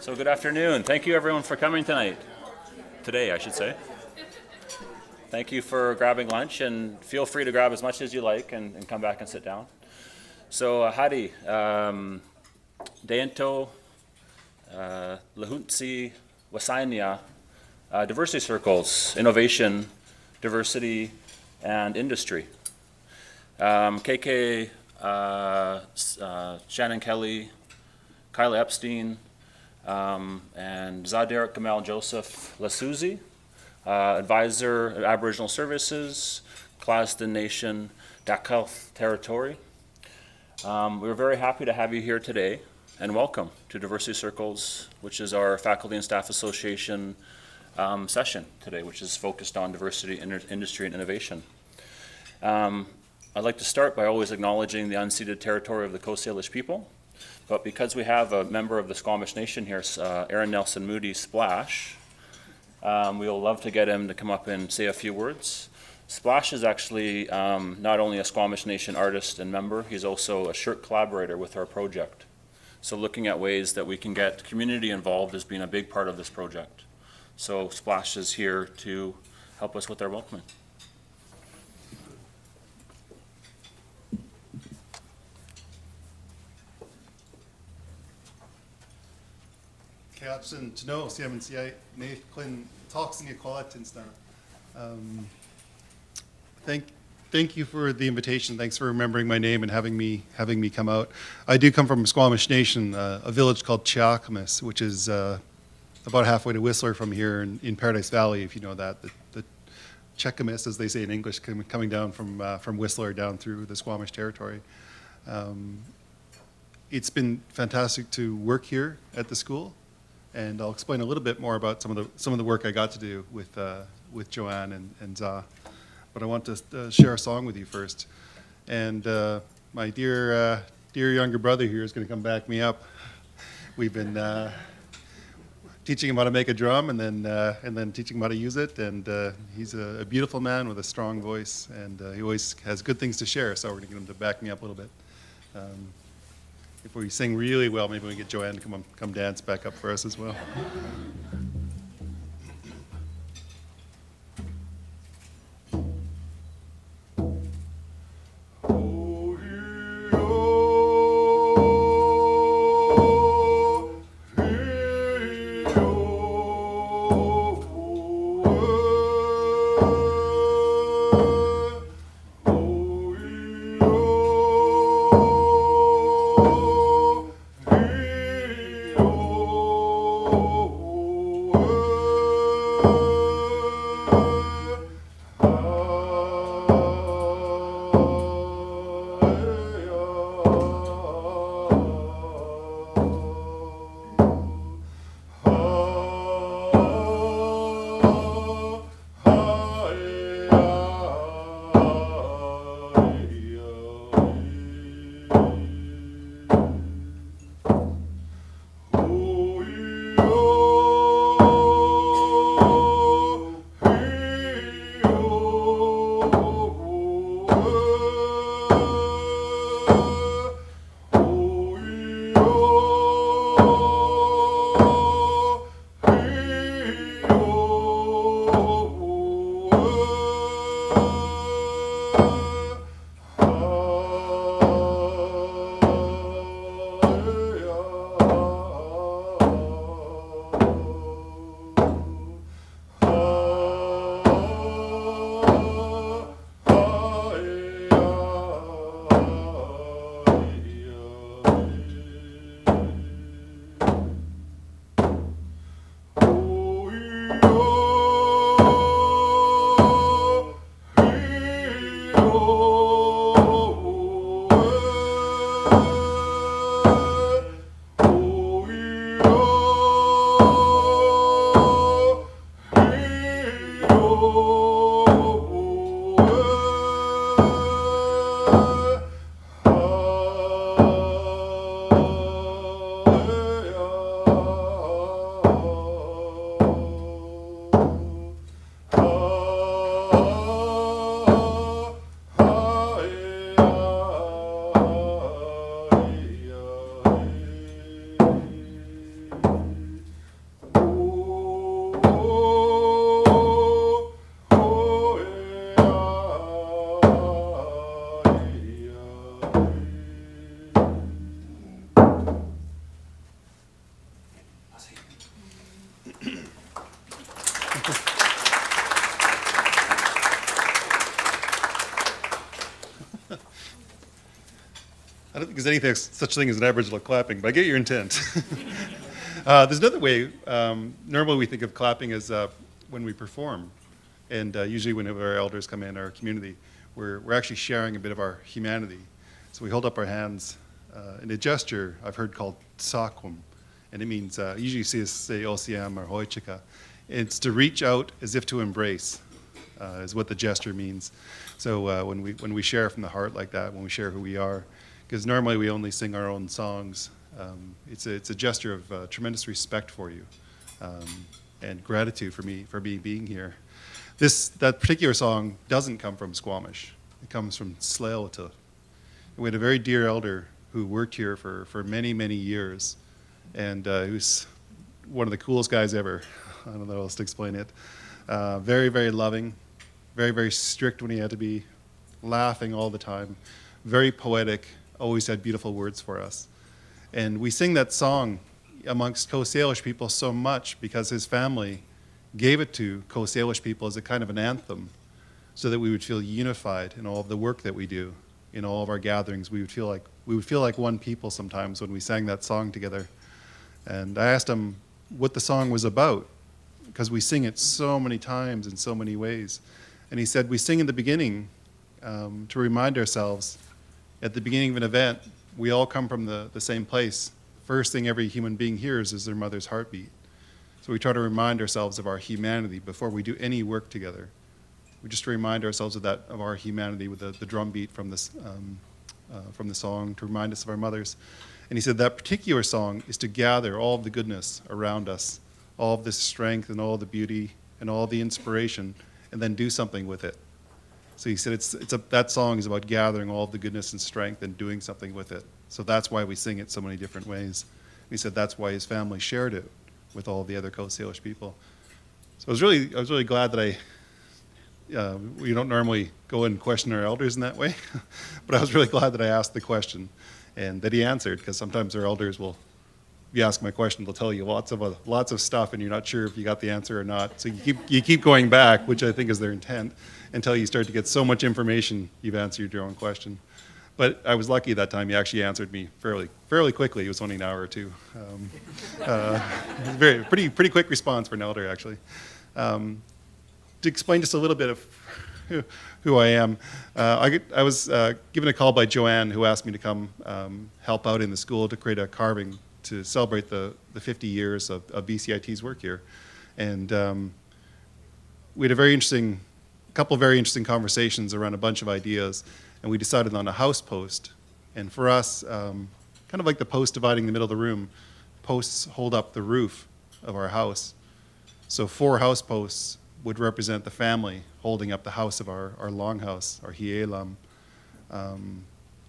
So good afternoon. Thank you everyone for coming tonight. Today, I should say. Thank you for grabbing lunch, and feel free to grab as much as you like and come back and sit down. So Hadi, Deinto, Lahuntsi, Wasainia, diversity circles, innovation, diversity, and industry. KK, Shannon Kelly, Kyla Epstein, and Zader Gamal Joseph Lasuzi, advisor at Aboriginal Services, Claston Nation, Dakelth Territory. We're very happy to have you here today, and welcome to Diversity Circles, which is our Faculty and Staff Association session today, which is focused on diversity, industry, and innovation. I'd like to start by always acknowledging the unceded territory of the Coast Salish people. But because we have a member of the Squamish Nation here, Aaron Nelson Moody Splash, we will love to get him to come up and say a few words. Splash is actually not only a Squamish Nation artist and member, he's also a shirt collaborator with our project. So looking at ways that we can get community involved has been a big part of this project. So Splash is here to help us with our welcoming. Catchin to know CMCI Nate Clinton talks in equality and stuff. Thank you for the invitation. Thanks for remembering my name and having me come out. I do come from Squamish Nation, a village called Chiakamis, which is about halfway to Whistler from here in Paradise Valley, if you know that. The Chiakamis, as they say in English, coming down from Whistler down through the Squamish territory. It's been fantastic to work here at the school. And I'll explain a little bit more about some of the work I got to do with Joanne and Za. But I want to share a song with you first. And my dear younger brother here is going to come back me up. We've been teaching him how to make a drum and then teaching him how to use it. And he's a beautiful man with a strong voice, and he always has good things to share. So we're going to get him to back me up a little bit. If we sing really well, maybe we can get Joanne to come dance back up for us as well. I don't think there's anything such thing as an Aboriginal clapping, but I get your intent. There's another way. Normally we think of clapping as when we perform, and usually whenever our elders come in our community, we're actually sharing a bit of our humanity. So we hold up our hands in a gesture I've heard called tsakwam, and it means, usually you see us say OCM or hoichika. It's to reach out as if to embrace, is what the gesture means. So when we share from the heart like that, when we share who we are, because normally we only sing our own songs, it's a gesture of tremendous respect for you and gratitude for me being here. That particular song doesn't come from Squamish. It comes from Tsleil-Waututh. We had a very dear elder who worked here for many, many years, and who's one of the coolest guys ever. I don't know how else to explain it. Very, very loving, very, very strict when he had to be, laughing all the time, very poetic, always had beautiful words for us. And we sing that song amongst Coast Salish people so much because his family gave it to Coast Salish people as a kind of an anthem so that we would feel unified in all of the work that we do, in all of our gatherings. We would feel like one people sometimes when we sang that song together. And I asked him what the song was about, because we sing it so many times in so many ways. And he said, we sing in the beginning to remind ourselves, at the beginning of an event, we all come from the same place. First thing every human being hears is their mother's heartbeat. So we try to remind ourselves of our humanity before we do any work together. We just remind ourselves of our humanity with the drum beat from the song to remind us of our mothers. And he said that particular song is to gather all of the goodness around us, all of the strength and all the beauty and all the inspiration, and then do something with it. So he said that song is about gathering all of the goodness and strength and doing something with it. So that's why we sing it so many different ways. He said that's why his family shared it with all the other Coast Salish people. So I was really glad that we don't normally go and question our elders in that way, but I was really glad that I asked the question and that he answered, because sometimes our elders will, if you ask my question, they'll tell you lots of stuff and you're not sure if you got the answer or not. So you keep going back, which I think is their intent, until you start to get so much information you've answered your own question. But I was lucky that time. He actually answered me fairly quickly. It was only an hour or two. Pretty quick response for an elder, actually. To explain just a little bit of who I am, I was given a call by Joanne, who asked me to come help out in the school to create a carving to celebrate the 50 years of BCIT's work here. And we had a couple of very interesting conversations around a bunch of ideas, and we decided on a house post. And for us, kind of like the post dividing the middle of the room, posts hold up the roof of our house. So 4 house posts would represent the family holding up the house of our longhouse, our hielam.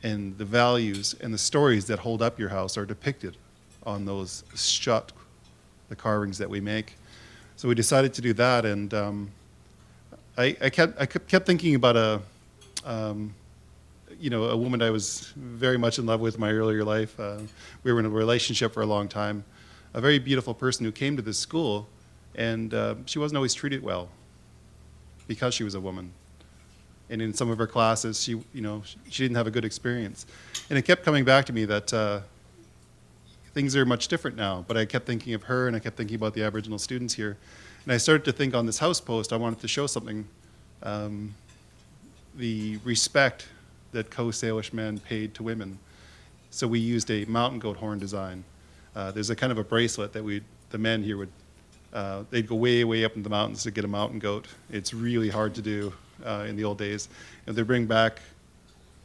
And the values and the stories that hold up your house are depicted on those shut, the carvings that we make. So we decided to do that, and I kept thinking about a woman I was very much in love with in my earlier life. We were in a relationship for a long time. A very beautiful person who came to this school, and she wasn't always treated well because she was a woman. And in some of her classes, she didn't have a good experience. And it kept coming back to me that things are much different now. But I kept thinking of her, and I kept thinking about the Aboriginal students here. And I started to think on this house post, I wanted to show something, the respect that Coast Salish men paid to women. So we used a mountain goat horn design. There's a kind of a bracelet that the men here would, they'd go way, way up in the mountains to get a mountain goat. It's really hard to do in the old days. And they bring back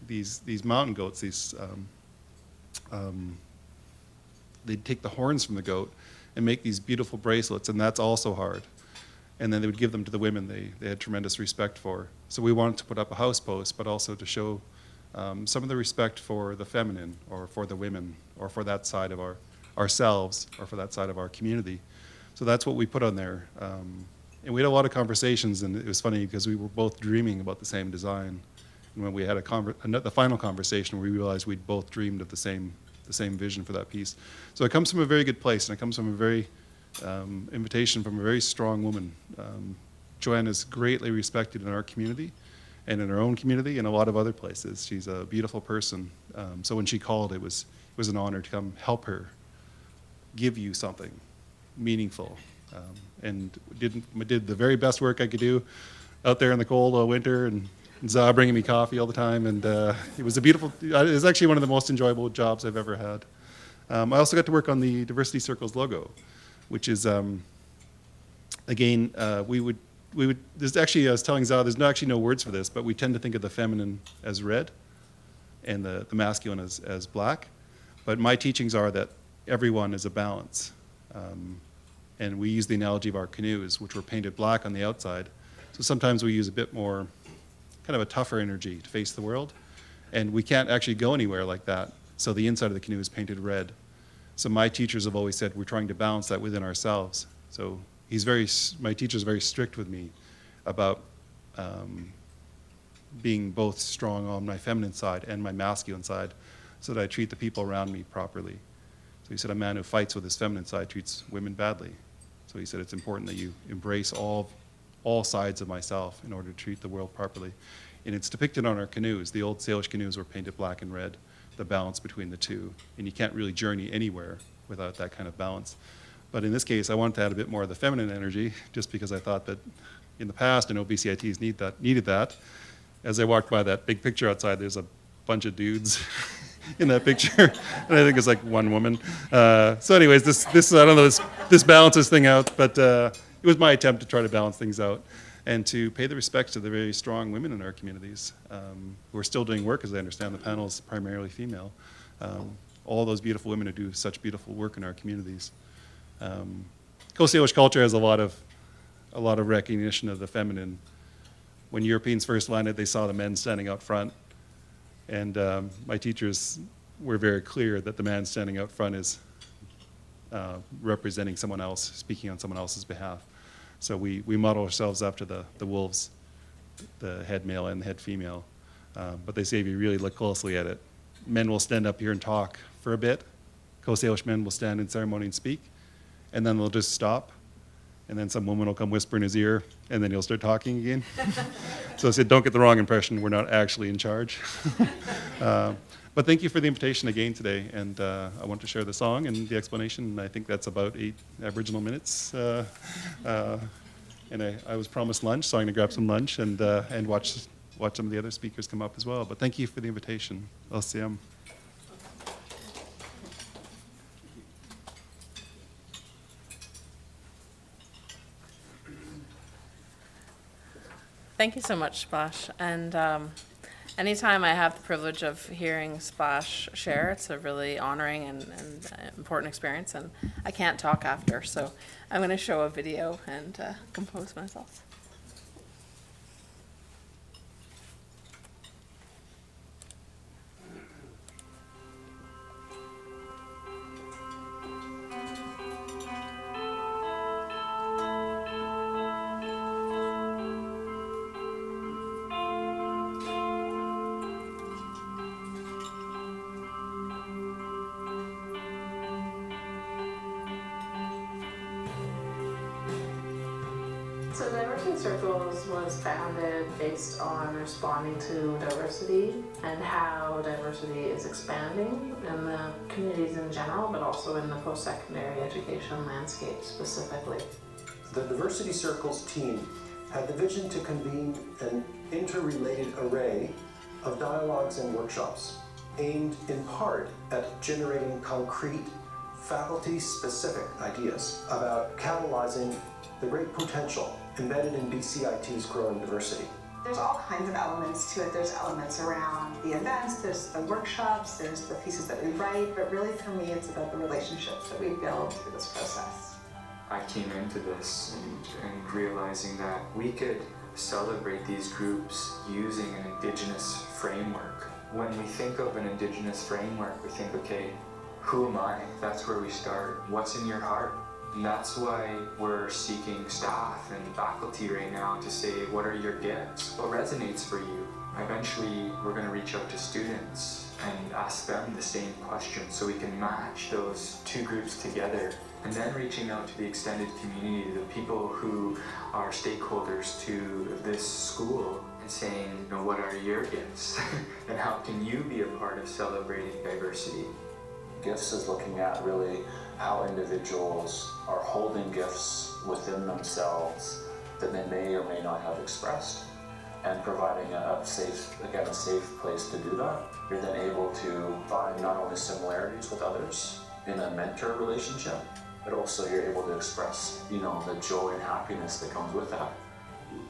these mountain goats, they'd take the horns from the goat and make these beautiful bracelets, and that's also hard. And then they would give them to the women they had tremendous respect for. So we wanted to put up a house post, but also to show some of the respect for the feminine, or for the women, or for that side of ourselves, or for that side of our community. So that's what we put on there. And we had a lot of conversations, and it was funny because we were both dreaming about the same design. And when we had the final conversation, we realized we'd both dreamed of the same vision for that piece. So it comes from a very good place, and it comes from a very invitation from a very strong woman. Joanne is greatly respected in our community, and in her own community and a lot of other places. She's a beautiful person. So when she called, it was an honor to come help her give you something meaningful, and did the very best work I could do out there in the cold all winter, and Za bringing me coffee all the time, and it was it was actually one of the most enjoyable jobs I've ever had. I also got to work on the Diversity Circles logo, which is, again, we would, there's actually, I was telling Za, there's actually no words for this, but we tend to think of the feminine as red and the masculine as black. But my teachings are that everyone is a balance. And we use the analogy of our canoes, which were painted black on the outside. So sometimes we use a bit more, kind of a tougher energy to face the world. And we can't actually go anywhere like that. So the inside of the canoe is painted red. So my teachers have always said we're trying to balance that within ourselves. So my teacher's very strict with me about being both strong on my feminine side and my masculine side, so that I treat the people around me properly. So he said a man who fights with his feminine side treats women badly. So he said it's important that you embrace all sides of myself in order to treat the world properly. And it's depicted on our canoes. The old Salish canoes were painted black and red, the balance between the two. And you can't really journey anywhere without that kind of balance. But in this case, I wanted to add a bit more of the feminine energy, just because I thought that in the past, I know BCITs needed that. As I walked by that big picture outside, there's a bunch of dudes in that picture, and I think it's like one woman. So anyways, this I don't know, this balances thing out, but it was my attempt to try to balance things out and to pay the respects to the very strong women in our communities who are still doing work. As I understand, the panel is primarily female. All those beautiful women who do such beautiful work in our communities. Coast Salish culture has a lot of recognition of the feminine. When Europeans first landed, they saw the men standing out front, and my teachers were very clear that the man standing out front is representing someone else, speaking on someone else's behalf. So we model ourselves after the wolves, the head male and the head female. But they say if you really look closely at it, men will stand up here and talk for a bit. Coast Salish men will stand in ceremony and speak, and then they'll just stop. And then some woman will come whisper in his ear, and then he'll start talking again. So I said, don't get the wrong impression, we're not actually in charge. But thank you for the invitation again today, and I want to share the song and the explanation. I think that's about 8 Aboriginal minutes. And I was promised lunch, so I'm gonna grab some lunch and watch some of the other speakers come up as well. But thank you for the invitation. LCM. Thank you so much, Splash. And anytime I have the privilege of hearing Splash share, it's a really honoring and important experience, and I can't talk after, so I'm going to show a video and compose myself. So Diversity Circles was founded based on responding to diversity and how diversity is expanding in the communities in general, but also in the post-secondary education landscape specifically. The Diversity Circles team had the vision to convene an interrelated array of dialogues and workshops aimed in part at generating concrete faculty-specific ideas about catalyzing the great potential embedded in BCIT's growing diversity. There's all kinds of elements to it. There's elements around the events, there's the workshops, there's the pieces that we write, but really for me it's about the relationships that we build through this process. I came into this and realizing that we could celebrate these groups using an Indigenous framework. When we think of an Indigenous framework, we think, okay, who am I? That's where we start. What's in your heart? And that's why we're seeking staff and faculty right now to say, what are your gifts? What resonates for you? Eventually, we're going to reach out to students and ask them the same question so we can match those two groups together. And then reaching out to the extended community, the people who are stakeholders to this school, and saying, you know, what are your gifts and how can you be a part of celebrating diversity? Gifts is looking at really how individuals are holding gifts within themselves that they may or may not have expressed, and providing a safe place to do that. You're then able to find not only similarities with others in a mentor relationship, but also you're able to express, you know, the joy and happiness that comes with that.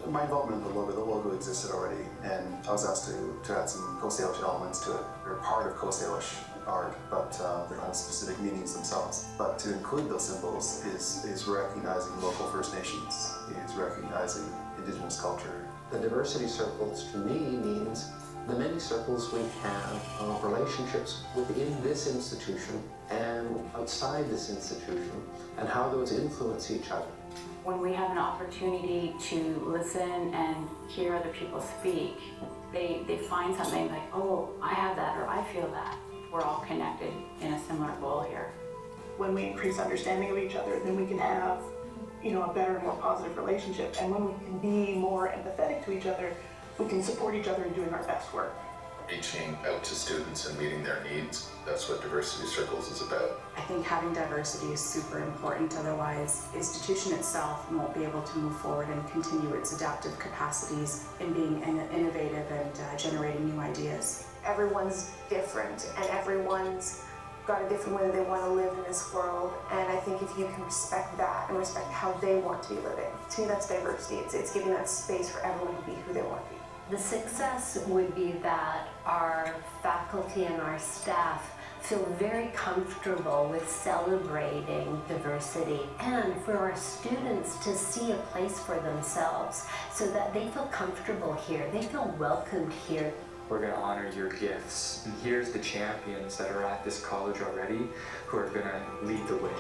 My involvement in the logo existed already, and I was asked to add some Coast Salish elements to it. They're part of Coast Salish art, but they don't have specific meanings themselves. But to include those symbols is recognizing local First Nations, is recognizing Indigenous culture. The diversity circles to me means the many circles we have of relationships within this institution and outside this institution, and how those influence each other. When we have an opportunity to listen and hear other people speak, they find something like, oh, I have that, or I feel that. We're all connected in a similar goal here. When we increase understanding of each other, then we can have, you know, a better and more positive relationship. And when we can be more empathetic to each other, we can support each other in doing our best work. Reaching out to students and meeting their needs, that's what Diversity Circles is about. I think having diversity is super important, otherwise the institution itself won't be able to move forward and continue its adaptive capacities in being innovative and generating new ideas. Everyone's different and everyone's got a different way that they want to live in this world, and I think if you can respect that and respect how they want to be living, to me that's diversity. It's giving that space for everyone to be who they want to be. The success would be that our faculty and our staff feel very comfortable with celebrating diversity, and for our students to see a place for themselves so that they feel comfortable here, they feel welcomed here. We're going to honor your gifts. And here's the champions that are at this college already who are going to lead the way.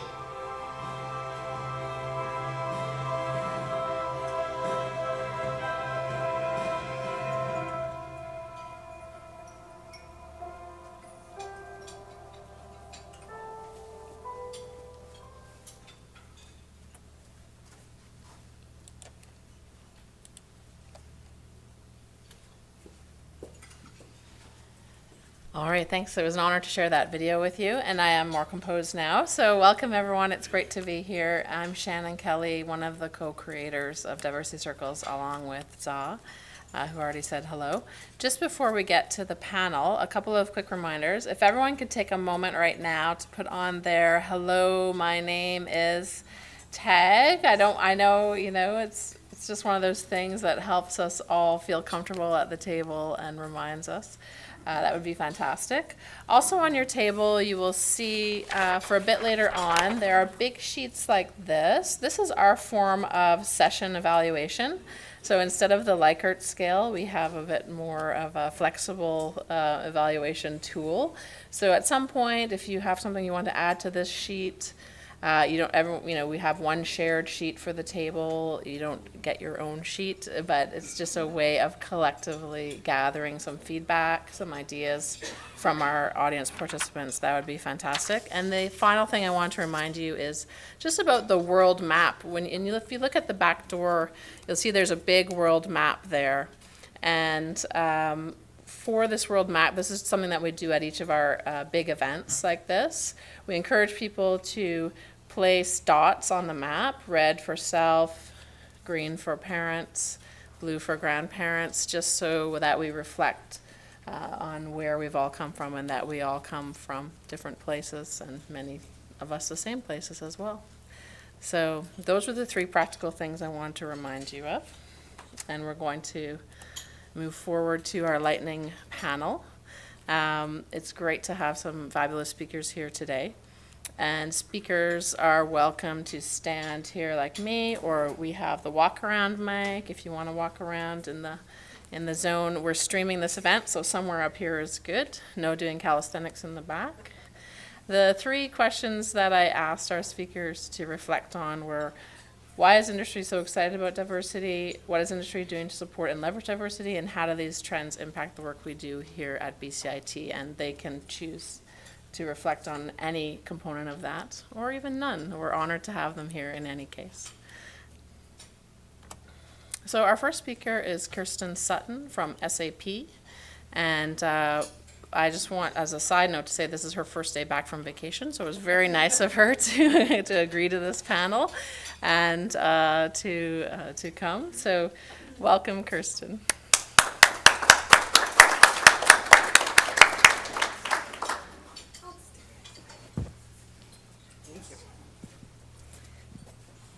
All right, thanks. It was an honor to share that video with you, and I am more composed now. So welcome, everyone. It's great to be here. I'm Shannon Kelly, one of the co-creators of Diversity Circles, along with Za, who already said hello. Just before we get to the panel, a couple of quick reminders. If everyone could take a moment right now to put on their "Hello, my name is" tag. I know, it's just one of those things that helps us all feel comfortable at the table and reminds us. That would be fantastic. Also on your table, you will see for a bit later on, there are big sheets like this. This is our form of session evaluation. So instead of the Likert scale, we have a bit more of a flexible evaluation tool. So at some point, if you have something you want to add to this sheet, we have one shared sheet for the table. You don't get your own sheet, but it's just a way of collectively gathering some feedback, some ideas from our audience participants. That would be fantastic. And the final thing I want to remind you is just about the world map. If you look at the back door, you'll see there's a big world map there. And for this world map, this is something that we do at each of our big events like this. We encourage people to place dots on the map, red for self, green for parents, blue for grandparents, just so that we reflect on where we've all come from, and that we all come from different places, and many of us the same places as well. So those are the three practical things I wanted to remind you of. And we're going to move forward to our lightning panel. It's great to have some fabulous speakers here today. And speakers are welcome to stand here like me, or we have the walk around mic if you want to walk around in the zone. We're streaming this event, so somewhere up here is good. No doing calisthenics in the back. The three questions that I asked our speakers to reflect on were, why is industry so excited about diversity? What is industry doing to support and leverage diversity? And how do these trends impact the work we do here at BCIT? And they can choose to reflect on any component of that, or even none. We're honored to have them here in any case. So our first speaker is Kirsten Sutton from SAP. And I just want, as a side note, to say this is her first day back from vacation. So it was very nice of her to agree to this panel and to come. So welcome, Kirsten.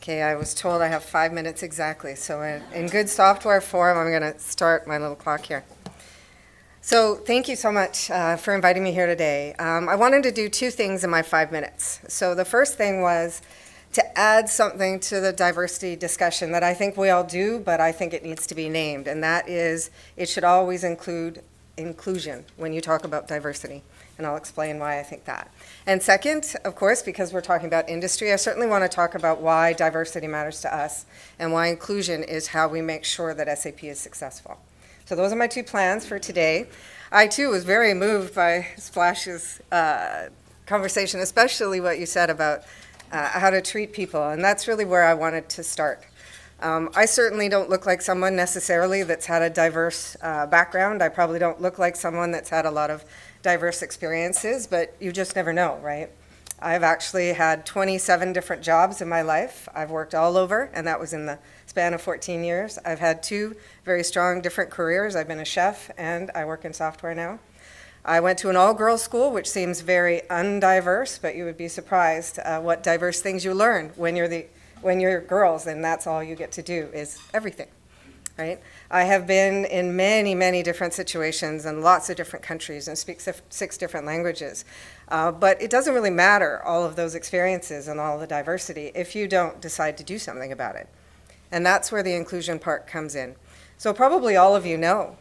Okay, I was told I have 5 minutes exactly, so in good software form, I'm going to start my little clock here. So thank you so much for inviting me here today. I wanted to do two things in my 5 minutes. So the first thing was to add something to the diversity discussion that I think we all do, but I think it needs to be named, and that is it should always include inclusion when you talk about diversity, and I'll explain why I think that. And second, of course, because we're talking about industry, I certainly want to talk about why diversity matters to us and why inclusion is how we make sure that SAP is successful. So those are my two plans for today. I, too, was very moved by Splash's conversation, especially what you said about how to treat people, and that's really where I wanted to start. I certainly don't look like someone necessarily that's had a diverse background. I probably don't look like someone that's had a lot of diverse experiences, but you just never know, right? I've actually had 27 different jobs in my life. I've worked all over, and that was in the span of 14 years. I've had two very strong different careers. I've been a chef, and I work in software now. I went to an all-girls school, which seems very undiverse, but you would be surprised what diverse things you learn when you're girls, and that's all you get to do is everything, right? I have been in many, many different situations in lots of different countries and speak 6 different languages. But it doesn't really matter, all of those experiences and all the diversity, if you don't decide to do something about it. And that's where the inclusion part comes in. So probably all of you know,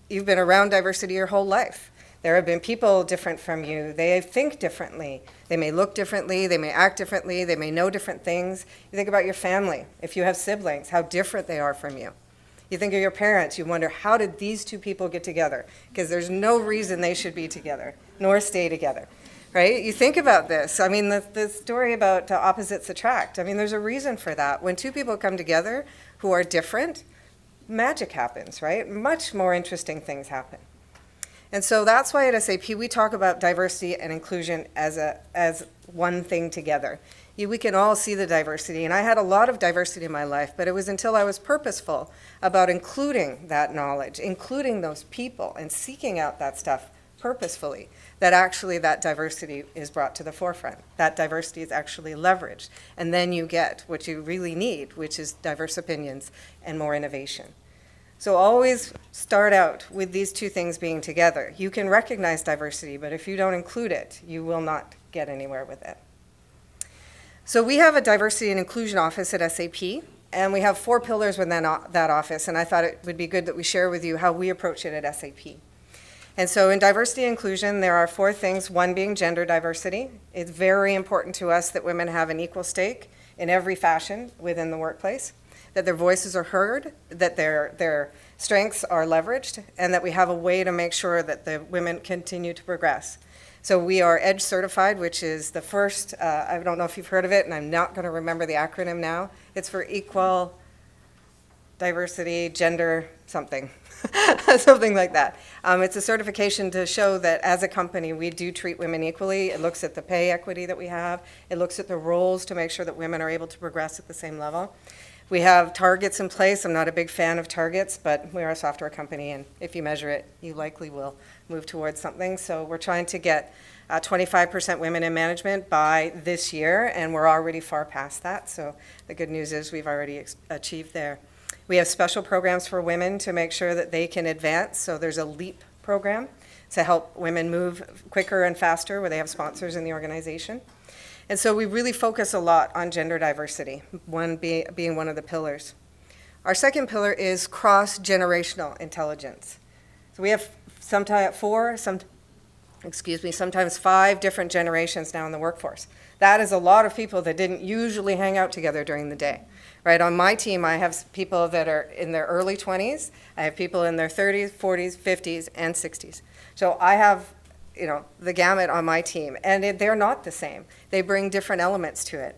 you've been around diversity your whole life. There have been people different from you. They think differently. They may look differently. They may act differently. They may know different things. You think about your family. If you have siblings, how different they are from you. You think of your parents. You wonder, how did these two people get together? Because there's no reason they should be together, nor stay together, right? You think about this. I mean, the story about opposites attract. I mean, there's a reason for that. When two people come together who are different, magic happens, right? Much more interesting things happen. And so that's why at SAP we talk about diversity and inclusion as one thing together. We can all see the diversity, and I had a lot of diversity in my life, but it was until I was purposeful about including that knowledge, including those people, and seeking out that stuff purposefully, that actually that diversity is brought to the forefront. That diversity is actually leveraged, and then you get what you really need, which is diverse opinions and more innovation. So always start out with these two things being together. You can recognize diversity, but if you don't include it, you will not get anywhere with it. So we have a diversity and inclusion office at SAP, and we have 4 pillars within that office, and I thought it would be good that we share with you how we approach it at SAP. And so in diversity and inclusion, there are 4 things, one being gender diversity. It's very important to us that women have an equal stake in every fashion within the workplace, that their voices are heard, that their strengths are leveraged, and that we have a way to make sure that the women continue to progress. So we are EDGE certified, which is the first, I don't know if you've heard of it, and I'm not going to remember the acronym now. It's for equal, diversity, gender, something, something like that. It's a certification to show that as a company, we do treat women equally. It looks at the pay equity that we have. It looks at the roles to make sure that women are able to progress at the same level. We have targets in place. I'm not a big fan of targets, but we are a software company, and if you measure it, you likely will move towards something. So we're trying to get 25% women in management by this year, and we're already far past that. So the good news is we've already achieved there. We have special programs for women to make sure that they can advance. So there's a LEAP program to help women move quicker and faster, where they have sponsors in the organization. And so we really focus a lot on gender diversity, one being one of the pillars. Our second pillar is cross-generational intelligence. So we have sometimes 5 different generations now in the workforce. That is a lot of people that didn't usually hang out together during the day, right? On my team, I have people that are in their early 20s. I have people in their 30s, 40s, 50s, and 60s. So I have the gamut on my team, and they're not the same. They bring different elements to it.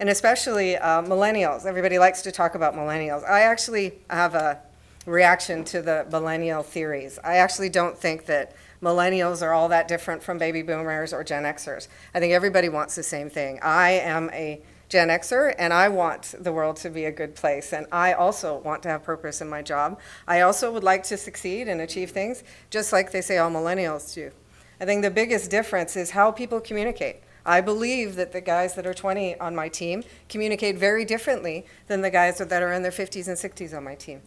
and especially millennials. Everybody likes to talk about millennials. I actually have a reaction to the millennial theories. I actually don't think that millennials are all that different from baby boomers or Gen Xers. I think everybody wants the same thing. I am a Gen Xer, and I want the world to be a good place, and I also want to have purpose in my job. I also would like to succeed and achieve things, just like they say all millennials do. I think the biggest difference is how people communicate. I believe that the guys that are 20 on my team communicate very differently than the guys that are in their 50s and 60s on my team.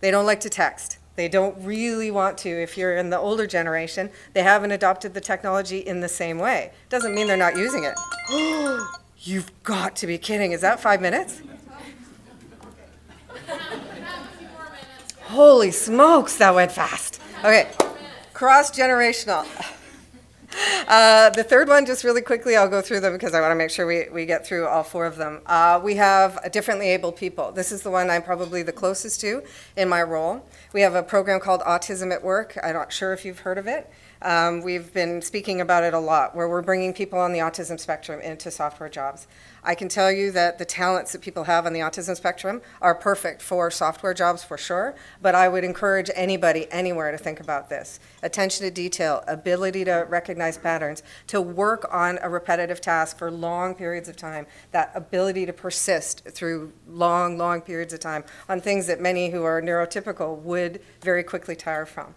They don't like to text. They don't really want to. If you're in the older generation, they haven't adopted the technology in the same way. Doesn't mean they're not using it. You've got to be kidding. Is that 5 minutes? Holy smokes, that went fast. Okay, cross-generational. The third one, just really quickly, I'll go through them because I want to make sure we get through all four of them. We have differently abled people. This is the one I'm probably the closest to in my role. We have a program called Autism at Work. I'm not sure if you've heard of it. We've been speaking about it a lot, where we're bringing people on the autism spectrum into software jobs. I can tell you that the talents that people have on the autism spectrum are perfect for software jobs for sure, but I would encourage anybody, anywhere to think about this. Attention to detail, ability to recognize patterns, to work on a repetitive task for long periods of time, that ability to persist through long, long periods of time on things that many who are neurotypical would very quickly tire from.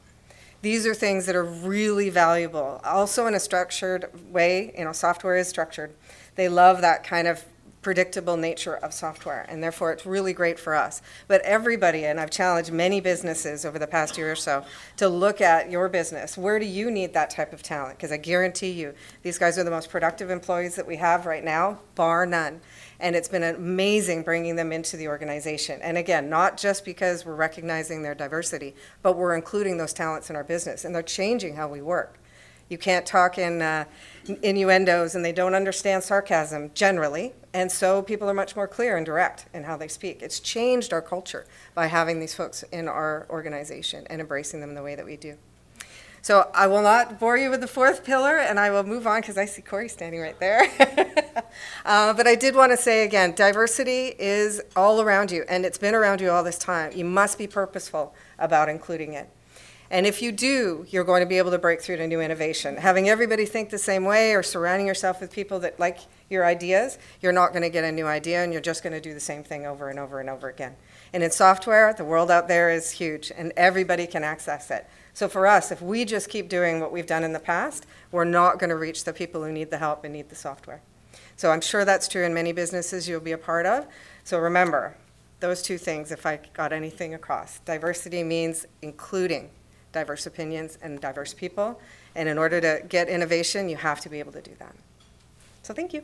These are things that are really valuable. Also in a structured way, software is structured. They love that kind of predictable nature of software, and therefore it's really great for us. But everybody, and I've challenged many businesses over the past year or so to look at your business. Where do you need that type of talent? Because I guarantee you, these guys are the most productive employees that we have right now, bar none. And it's been amazing bringing them into the organization. And again, not just because we're recognizing their diversity, but we're including those talents in our business, and they're changing how we work. You can't talk in innuendos, and they don't understand sarcasm generally, and so people are much more clear and direct in how they speak. It's changed our culture by having these folks in our organization and embracing them in the way that we do. So I will not bore you with the fourth pillar, and I will move on because I see Corey standing right there. But I did want to say again, diversity is all around you, and it's been around you all this time. You must be purposeful about including it. And if you do, you're going to be able to break through to new innovation. Having everybody think the same way or surrounding yourself with people that like your ideas, you're not going to get a new idea, and you're just going to do the same thing over and over and over again. And in software, the world out there is huge, and everybody can access it. So for us, if we just keep doing what we've done in the past, we're not going to reach the people who need the help and need the software. So I'm sure that's true in many businesses you'll be a part of. So remember, those two things, if I got anything across. Diversity means including diverse opinions and diverse people. And in order to get innovation, you have to be able to do that. So thank you.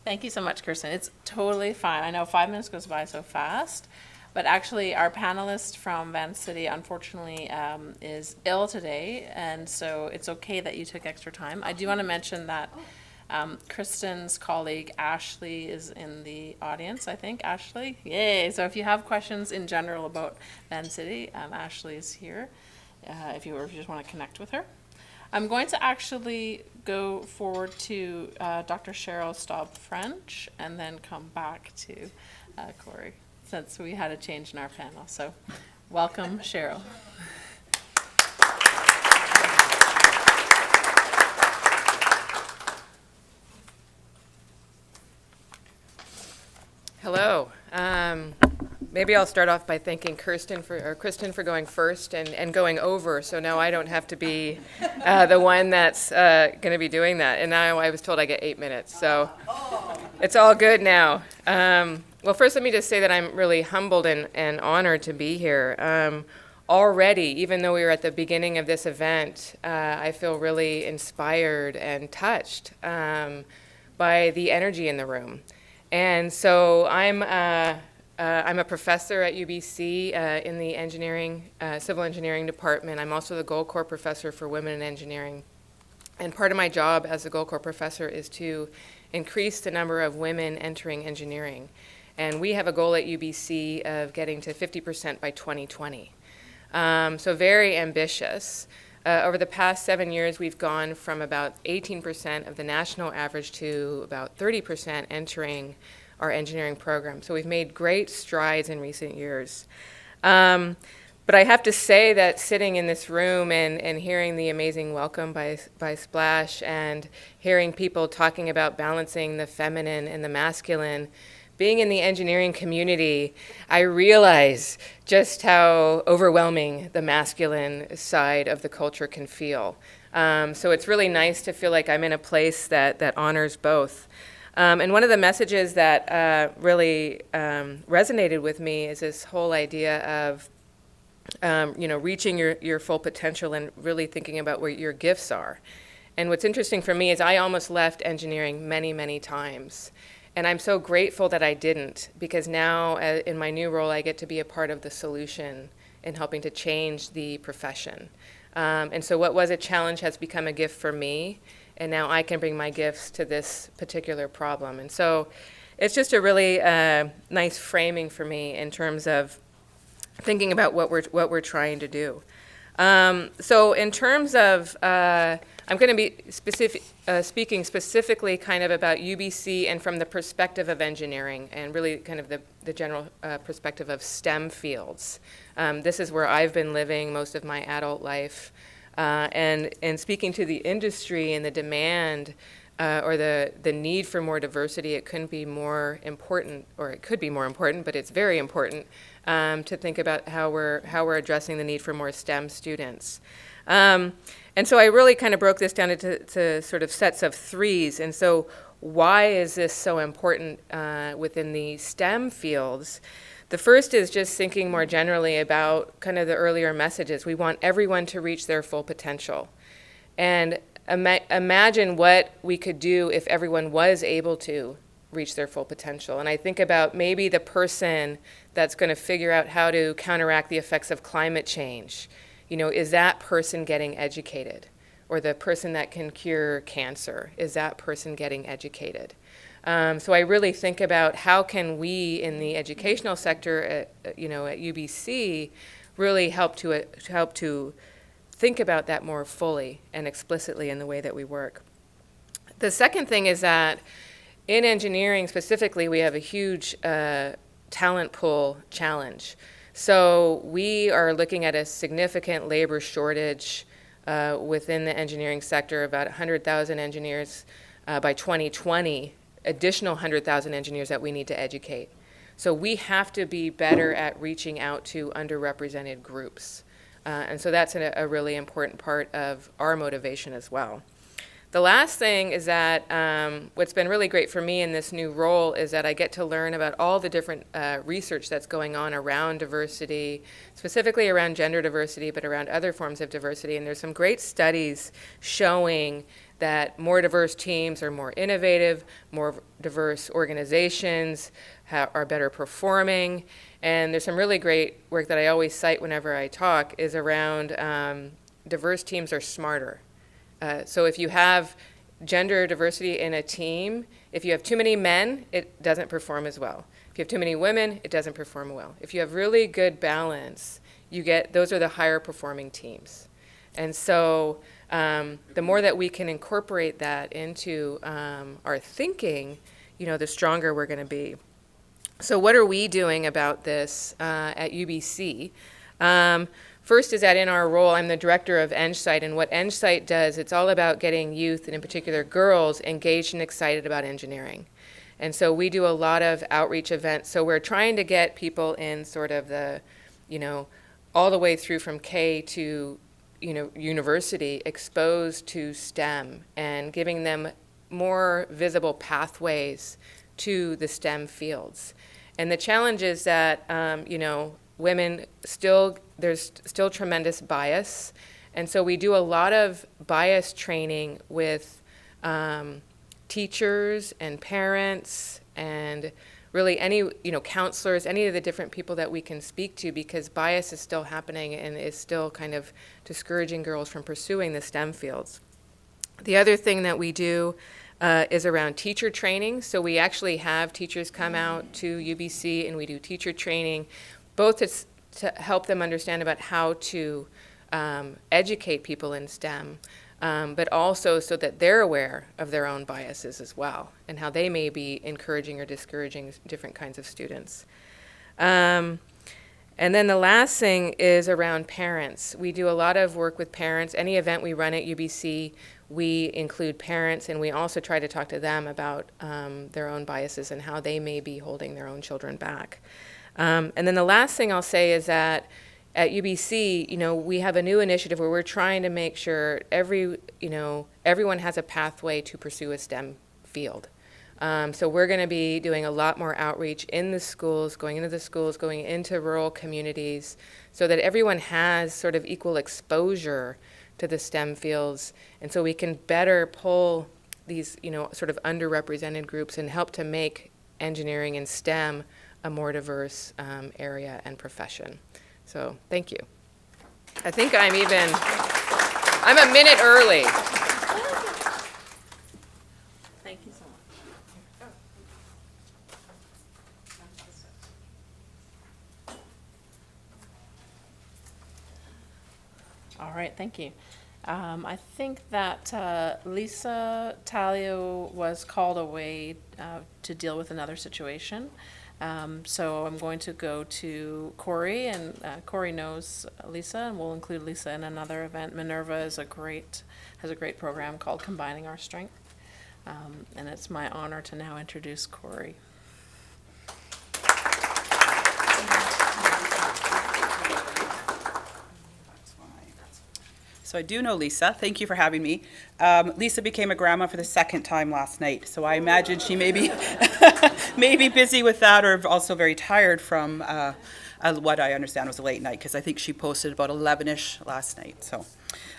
Thank you so much, Kirsten. It's totally fine. I know 5 minutes goes by so fast, but actually our panelist from Van City unfortunately is ill today, and so it's okay that you took extra time. I do want to mention that Kristen's colleague Ashley is in the audience, I think. Ashley? Yay! So if you have questions in general about Van City, Ashley is here if you just want to connect with her. I'm going to actually go forward to Dr. Cheryl Staub-French and then come back to Corey, since we had a change in our panel. So welcome, Cheryl. Hello. Maybe I'll start off by thanking Kristen for going first and going over, so now I don't have to be the one that's going to be doing that. And now I was told I get 8 minutes, so it's all good now. Well, first let me just say that I'm really humbled and honored to be here. Already, even though we were at the beginning of this event, I feel really inspired and touched by the energy in the room. And so I'm I'm a professor at UBC in the civil engineering department. I'm also the Gold Corps professor for women in engineering. And part of my job as a Gold Corps professor is to increase the number of women entering engineering. And we have a goal at UBC of getting to 50% by 2020. So very ambitious. Over the past 7 years, we've gone from about 18% of the national average to about 30% entering our engineering program. So we've made great strides in recent years. But I have to say that sitting in this room and hearing the amazing welcome by Splash and hearing people talking about balancing the feminine and the masculine, being in the engineering community, I realize just how overwhelming the masculine side of the culture can feel. So it's really nice to feel like I'm in a place that honors both. And one of the messages that really resonated with me is this whole idea of reaching your full potential and really thinking about where your gifts are. And what's interesting for me is I almost left engineering many, many times. And I'm so grateful that I didn't, because now in my new role, I get to be a part of the solution in helping to change the profession. And so what was a challenge has become a gift for me, and now I can bring my gifts to this particular problem. And so it's just a really nice framing for me in terms of thinking about what we're trying to do. So in terms of, I'm going to be speaking specifically kind of about UBC and from the perspective of engineering and really kind of the general perspective of STEM fields. This is where I've been living most of my adult life. And speaking to the industry and the demand or the need for more diversity, it couldn't be more important, or it could be more important, but it's very important to think about how we're addressing the need for more STEM students. And so I really kind of broke this down into sort of sets of threes. And so why is this so important within the STEM fields? The first is just thinking more generally about kind of the earlier messages. We want everyone to reach their full potential. And imagine what we could do if everyone was able to reach their full potential. And I think about maybe the person that's going to figure out how to counteract the effects of climate change. Is that person getting educated? Or the person that can cure cancer, is that person getting educated? So I really think about how can we in the educational sector at UBC really help to think about that more fully and explicitly in the way that we work. The second thing is that in engineering specifically, we have a huge talent pool challenge. So we are looking at a significant labor shortage within the engineering sector, about 100,000 engineers by 2020, additional 100,000 engineers that we need to educate. So we have to be better at reaching out to underrepresented groups. And so that's a really important part of our motivation as well. The last thing is that what's been really great for me in this new role is that I get to learn about all the different research that's going on around diversity, specifically around gender diversity, but around other forms of diversity. And there's some great studies showing that more diverse teams are more innovative, more diverse organizations are better performing. And there's some really great work that I always cite whenever I talk is around diverse teams are smarter. So if you have gender diversity in a team, if you have too many men, it doesn't perform as well. If you have too many women, it doesn't perform well. If you have really good balance, those are the higher performing teams. And so the more that we can incorporate that into our thinking, the stronger we're going to be. So what are we doing about this at UBC? First is that in our role, I'm the director of EngSite, and what EngSite does, it's all about getting youth, and in particular girls, engaged and excited about engineering. And so we do a lot of outreach events. So we're trying to get people in sort of the, all the way through from K to, university, exposed to STEM and giving them more visible pathways to the STEM fields. And the challenge is that, women there's still tremendous bias. And so we do a lot of bias training with teachers and parents and really any, counselors, any of the different people that we can speak to, because bias is still happening and is still kind of discouraging girls from pursuing the STEM fields. The other thing that we do is around teacher training. So we actually have teachers come out to UBC and we do teacher training, both to help them understand about how to educate people in STEM, but also so that they're aware of their own biases as well and how they may be encouraging or discouraging different kinds of students. And then the last thing is around parents. We do a lot of work with parents. Any event we run at UBC, we include parents, and we also try to talk to them about their own biases and how they may be holding their own children back. And then the last thing I'll say is that at UBC, we have a new initiative where we're trying to make sure everyone has a pathway to pursue a STEM field. So we're going to be doing a lot more outreach in the schools, going into rural communities, so that everyone has sort of equal exposure to the STEM fields, and so we can better pull these, sort of underrepresented groups and help to make engineering and STEM a more diverse area and profession. So thank you. I think I'm a minute early. Thank you so much. All right, thank you. I think that Lisa Talio was called away to deal with another situation. So I'm going to go to Corey, and Corey knows Lisa, and we'll include Lisa in another event. Minerva has a great program called Combining Our Strength, and it's my honor to now introduce Corey. So I do know Lisa. Thank you for having me. Lisa became a grandma for the second time last night, so I imagine she may be maybe busy with that, or also very tired from what I understand was a late night, because I think she posted about 11-ish last night. So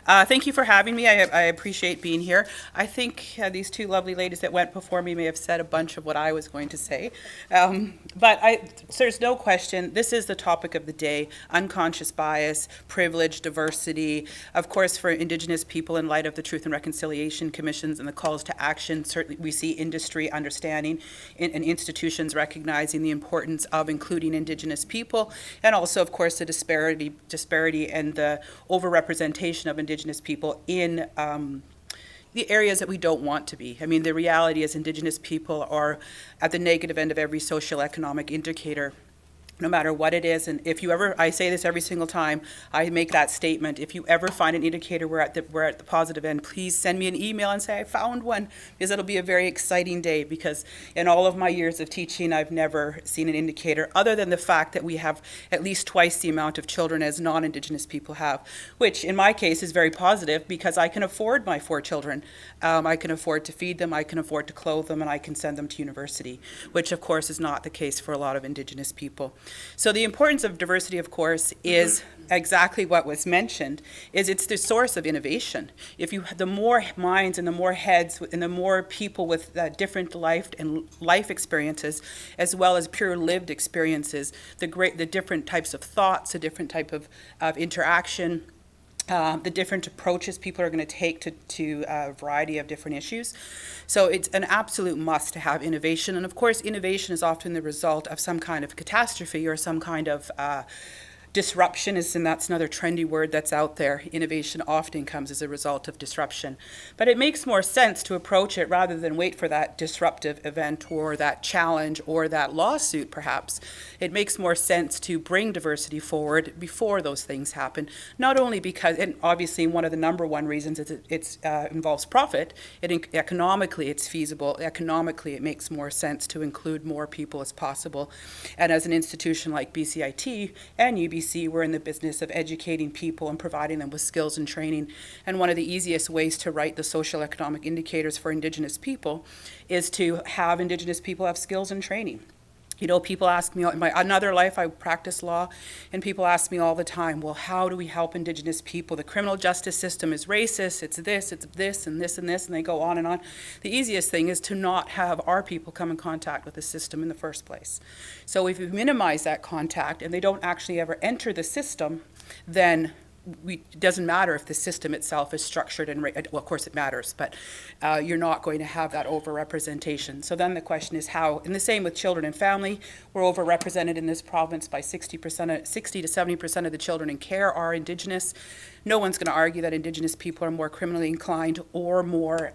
thank you for having me. I appreciate being here. I think these two lovely ladies that went before me may have said a bunch of what I was going to say. But so there's no question, this is the topic of the day: unconscious bias, privilege, diversity. Of course, for Indigenous people, in light of the Truth and Reconciliation Commissions and the calls to action, certainly we see industry understanding and institutions recognizing the importance of including Indigenous people, and also, of course, the disparity and the overrepresentation of Indigenous people in the areas that we don't want to be. I mean, the reality is Indigenous people are at the negative end of every socioeconomic indicator, no matter what it is. And if you ever, I say this every single time I make that statement, if you ever find an indicator we're at the positive end, please send me an email and say I found one, because it'll be a very exciting day, because in all of my years of teaching, I've never seen an indicator other than the fact that we have at least twice the amount of children as non-Indigenous people have, which in my case is very positive, because I can afford my 4 children. I can afford to feed them, I can afford to clothe them, and I can send them to university, which of course is not the case for a lot of Indigenous people. So the importance of diversity, of course, is exactly what was mentioned, is it's the source of innovation. The more minds and the more heads and the more people with different life experiences, as well as pure lived experiences, the different types of thoughts, the different type of interaction, the different approaches people are going to take to a variety of different issues. So it's an absolute must to have innovation. And of course, innovation is often the result of some kind of catastrophe or some kind of disruption, and that's another trendy word that's out there. Innovation often comes as a result of disruption. But it makes more sense to approach it rather than wait for that disruptive event or that challenge or that lawsuit, perhaps. It makes more sense to bring diversity forward before those things happen, not only because, and obviously one of the number one reasons is it involves profit. Economically, it's feasible. Economically, it makes more sense to include more people as possible. And as an institution like BCIT and UBC, we're in the business of educating people and providing them with skills and training. And one of the easiest ways to write the social economic indicators for Indigenous people is to have Indigenous people have skills and training. You know, people ask me, in my another life I practice law, and people ask me all the time, well, how do we help Indigenous people? The criminal justice system is racist, it's this, and this, and this, and they go on and on. The easiest thing is to not have our people come in contact with the system in the first place. So if we minimize that contact and they don't actually ever enter the system, then it doesn't matter if the system itself is structured and, well, of course it matters, but you're not going to have that overrepresentation. So then the question is how, and the same with children and family, we're overrepresented in this province by 60 to 70% of the children in care are Indigenous. No one's going to argue that Indigenous people are more criminally inclined or more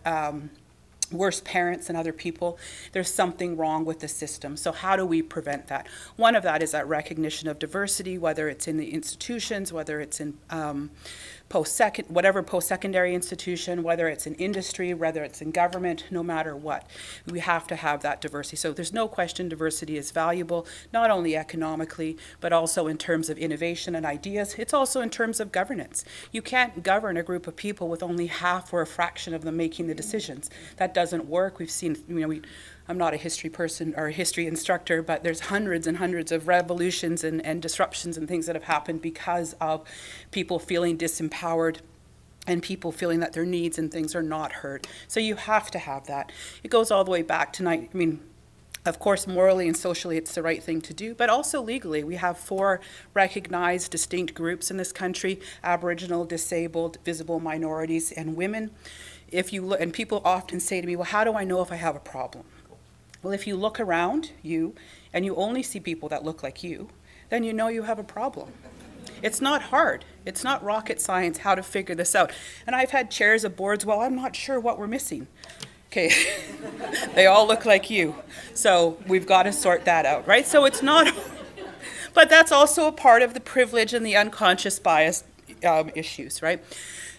worse parents than other people. There's something wrong with the system. So how do we prevent that? One of that is that recognition of diversity, whether it's in the institutions, whether it's in post-secondary institution, whether it's in industry, whether it's in government, no matter what. We have to have that diversity. So there's no question diversity is valuable, not only economically, but also in terms of innovation and ideas. It's also in terms of governance. You can't govern a group of people with only half or a fraction of them making the decisions. That doesn't work. We've seen, I'm not a history person or a history instructor, but there's hundreds and hundreds of revolutions and disruptions and things that have happened because of people feeling disempowered and people feeling that their needs and things are not heard. So you have to have that. It goes all the way back to, of course, morally and socially it's the right thing to do, but also legally. We have 4 recognized distinct groups in this country: Aboriginal, disabled, visible minorities, and women. If you look, and people often say to me, well, how do I know if I have a problem? Well, if you look around you and you only see people that look like you, then you know you have a problem. It's not hard. It's not rocket science how to figure this out. And I've had chairs of boards, well, I'm not sure what we're missing. Okay, they all look like you. So we've got to sort that out, right? So it's not, but that's also a part of the privilege and the unconscious bias issues, right?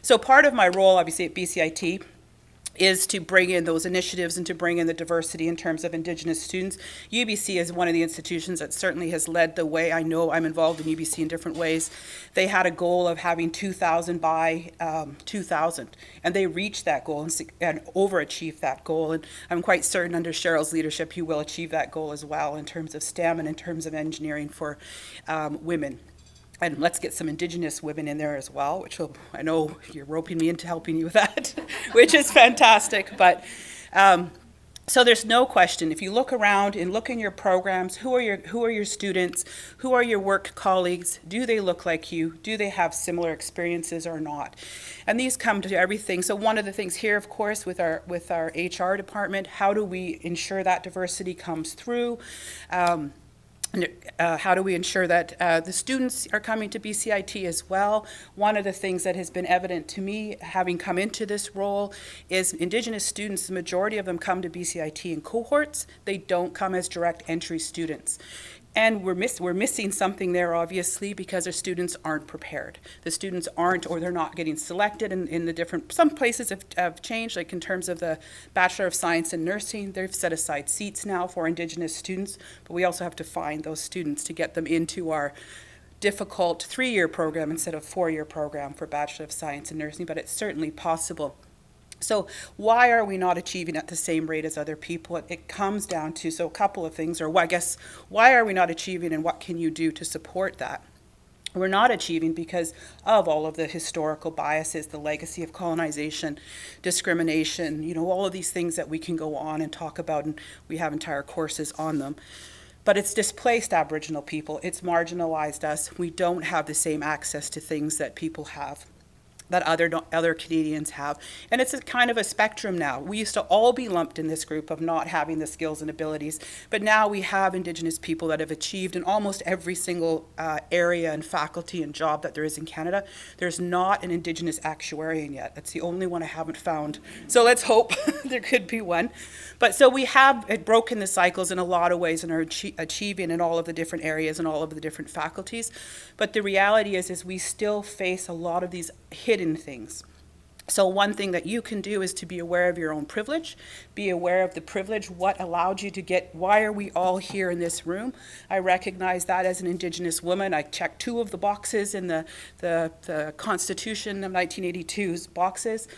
So part of my role, obviously, at BCIT is to bring in those initiatives and to bring in the diversity in terms of Indigenous students. UBC is one of the institutions that certainly has led the way. I know I'm involved in UBC in different ways. They had a goal of having 2,000 by 2000, and they reached that goal and overachieved that goal. And I'm quite certain under Cheryl's leadership, he will achieve that goal as well in terms of STEM and in terms of engineering for women. And let's get some Indigenous women in there as well, which I know you're roping me into helping you with that, which is fantastic. But so there's no question. If you look around and look in your programs, who are your students? Who are your work colleagues? Do they look like you? Do they have similar experiences or not? And these come to everything. So one of the things here, of course, with our HR department, how do we ensure that diversity comes through? How do we ensure that the students are coming to BCIT as well? One of the things that has been evident to me, having come into this role, is Indigenous students, the majority of them come to BCIT in cohorts. They don't come as direct entry students. And we're missing something there, obviously, because our students aren't prepared. The students aren't, or they're not getting selected in the different, some places have changed, like in terms of the Bachelor of Science in Nursing, they've set aside seats now for Indigenous students, but we also have to find those students to get them into our difficult 3-year program instead of 4-year program for Bachelor of Science in Nursing, but it's certainly possible. So why are we not achieving at the same rate as other people? It comes down to, so a couple of things, or I guess, why are we not achieving and what can you do to support that? We're not achieving because of all of the historical biases, the legacy of colonization, discrimination, all of these things that we can go on and talk about, and we have entire courses on them. But it's displaced Aboriginal people, it's marginalized us. We don't have the same access to things that people have, that other Canadians have. And it's a kind of a spectrum now. We used to all be lumped in this group of not having the skills and abilities, but now we have Indigenous people that have achieved in almost every single area and faculty and job that there is in Canada. There's not an Indigenous actuarian yet. That's the only one I haven't found. So let's hope there could be one. But so we have broken the cycles in a lot of ways and are achieving in all of the different areas and all of the different faculties. But the reality is we still face a lot of these hidden things. So one thing that you can do is to be aware of your own privilege, be aware of the privilege, what allowed you to get, why are we all here in this room? I recognize that as an Indigenous woman. I checked 2 of the boxes in the Constitution of 1982's boxes.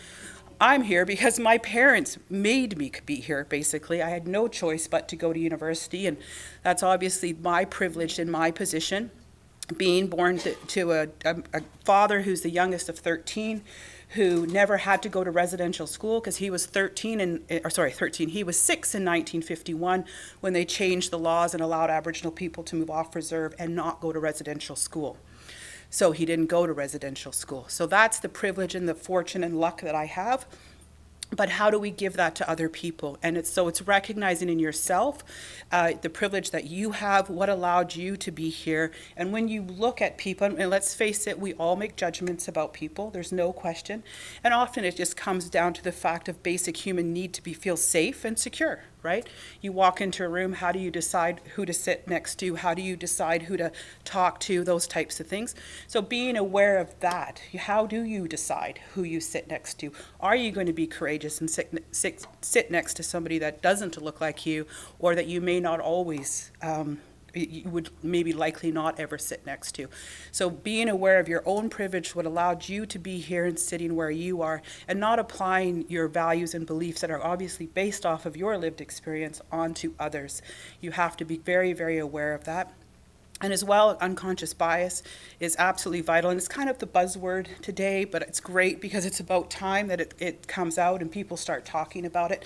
I'm here because my parents made me be here, basically. I had no choice but to go to university, and that's obviously my privilege in my position, being born to a father who's the youngest of 13, who never had to go to residential school because he was 13 he was 6 in 1951 when they changed the laws and allowed Aboriginal people to move off reserve and not go to residential school. So he didn't go to residential school. So that's the privilege and the fortune and luck that I have. But how do we give that to other people? And it's recognizing in yourself the privilege that you have, what allowed you to be here. And when you look at people, and let's face it, we all make judgments about people, there's no question. And often it just comes down to the fact of basic human need to feel safe and secure, right? You walk into a room, how do you decide who to sit next to? How do you decide who to talk to? Those types of things. So being aware of that, how do you decide who you sit next to? Are you going to be courageous and sit next to somebody that doesn't look like you, or that you may not always, you would maybe likely not ever sit next to? So being aware of your own privilege, what allowed you to be here and sitting where you are, and not applying your values and beliefs that are obviously based off of your lived experience onto others. You have to be very, very aware of that. And as well, unconscious bias is absolutely vital. And it's kind of the buzzword today, but it's great because it's about time that it comes out and people start talking about it,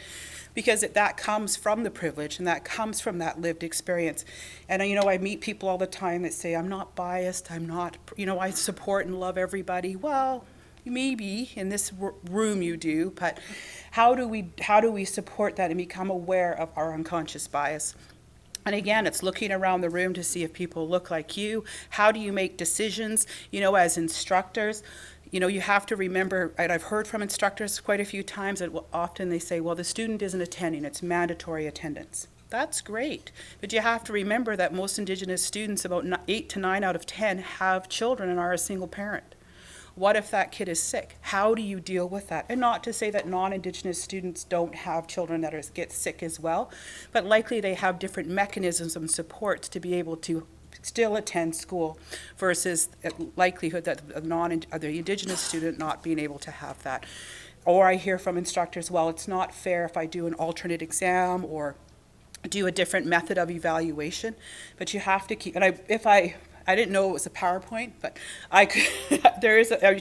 because that comes from the privilege and that comes from that lived experience. And I meet people all the time that say, I'm not biased, I'm not, I support and love everybody. Well, maybe in this room you do, but how do we support that and become aware of our unconscious bias? And again, it's looking around the room to see if people look like you. How do you make decisions? As instructors, you have to remember, and I've heard from instructors quite a few times that often they say, well, the student isn't attending, it's mandatory attendance. That's great, but you have to remember that most Indigenous students, about 8 to 9 out of 10, have children and are a single parent. What if that kid is sick? How do you deal with that? And not to say that non-Indigenous students don't have children that get sick as well, but likely they have different mechanisms and supports to be able to still attend school versus likelihood that the Indigenous student not being able to have that. Or I hear from instructors, well, it's not fair if I do an alternate exam or do a different method of evaluation, but you have to keep, and I didn't know it was a PowerPoint, but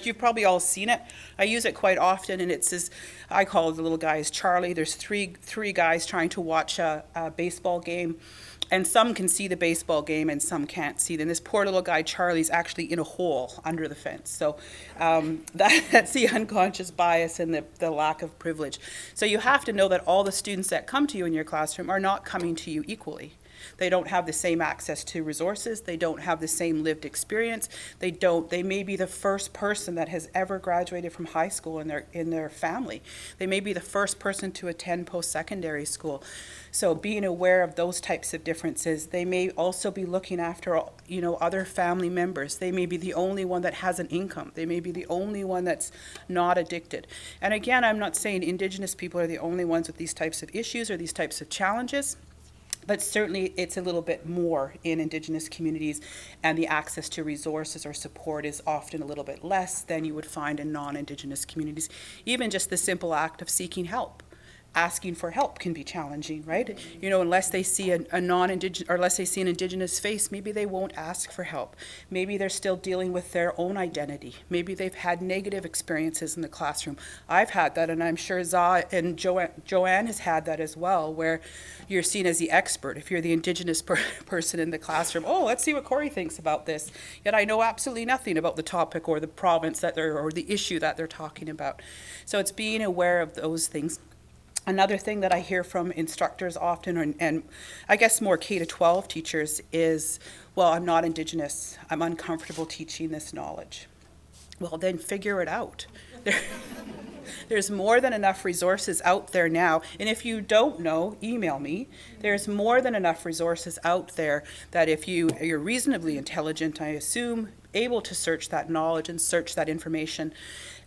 you've probably all seen it. I use it quite often, and it's this, I call the little guys Charlie. There's three guys trying to watch a baseball game, and some can see the baseball game and some can't see. Then this poor little guy Charlie's actually in a hole under the fence. So that's the unconscious bias and the lack of privilege. So you have to know that all the students that come to you in your classroom are not coming to you equally. They don't have the same access to resources. They don't have the same lived experience. They may be the first person that has ever graduated from high school in their family. They may be the first person to attend post-secondary school. So being aware of those types of differences, they may also be looking after, other family members. They may be the only one that has an income. They may be the only one that's not addicted. And again, I'm not saying Indigenous people are the only ones with these types of issues or these types of challenges. But certainly it's a little bit more in Indigenous communities, and the access to resources or support is often a little bit less than you would find in non-Indigenous communities. Even just the simple act of seeking help. Asking for help can be challenging, right? Unless they see a non-Indigenous, or unless they see an Indigenous face, maybe they won't ask for help. Maybe they're still dealing with their own identity. Maybe they've had negative experiences in the classroom. I've had that, and I'm sure Zah and Joanne has had that as well, where you're seen as the expert. If you're the Indigenous person in the classroom, oh, let's see what Corey thinks about this. Yet I know absolutely nothing about the topic or the province or the issue that they're talking about. So it's being aware of those things. Another thing that I hear from instructors often, and I guess more K-12 teachers, is, well, I'm not Indigenous. I'm uncomfortable teaching this knowledge. Well, then figure it out. There's more than enough resources out there now. And if you don't know, email me. There's more than enough resources out there that if you're reasonably intelligent, I assume, able to search that knowledge and search that information,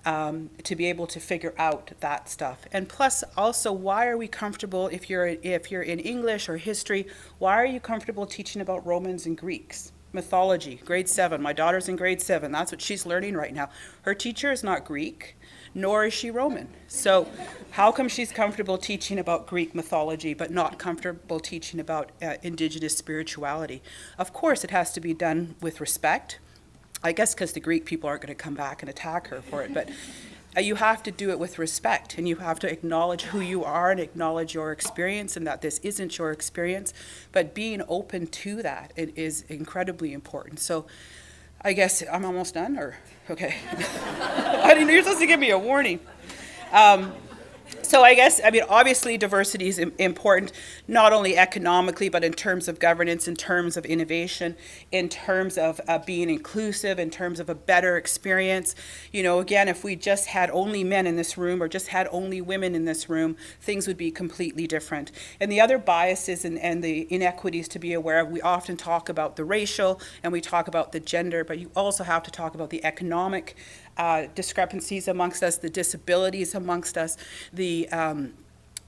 to be able to figure out that stuff. And plus, also, why are we comfortable, if you're in English or history, why are you comfortable teaching about Romans and Greeks? Mythology, grade 7. My daughter's in grade 7. That's what she's learning right now. Her teacher is not Greek, nor is she Roman. So how come she's comfortable teaching about Greek mythology but not comfortable teaching about indigenous spirituality? Of course, it has to be done with respect. I guess because the Greek people aren't going to come back and attack her for it, but you have to do it with respect, and you have to acknowledge who you are and acknowledge your experience and that this isn't your experience, but being open to that, it is incredibly important. So I guess I'm almost done, or, okay. I didn't know you're supposed to give me a warning. So I guess, I mean, obviously diversity is important, not only economically, but in terms of governance, in terms of innovation, in terms of being inclusive, in terms of a better experience. You know, again, if we just had only men in this room or just had only women in this room, things would be completely different. And the other biases and the inequities to be aware of, we often talk about the racial and we talk about the gender, but you also have to talk about the economic discrepancies amongst us, the disabilities amongst us, the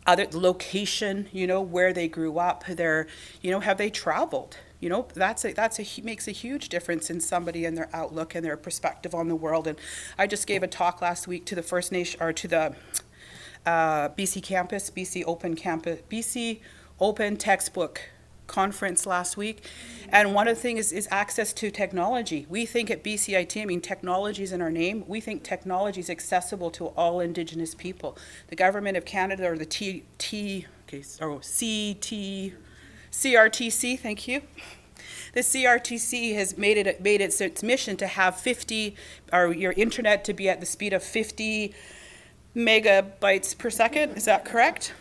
other location, you know, where they grew up, their, you know, have they traveled? You know, makes a huge difference in somebody and their outlook and their perspective on the world. And I just gave a talk last week to the First Nation, or to the BC campus, BC Open Textbook Conference last week, and one of the things is access to technology. We think at BCIT, I mean, technology is in our name. We think technology is accessible to all Indigenous people. The Government of Canada, or the CRTC, thank you. The CRTC has made it its mission to have 50, or your internet to be at the speed of 50 megabytes per second. Is that correct?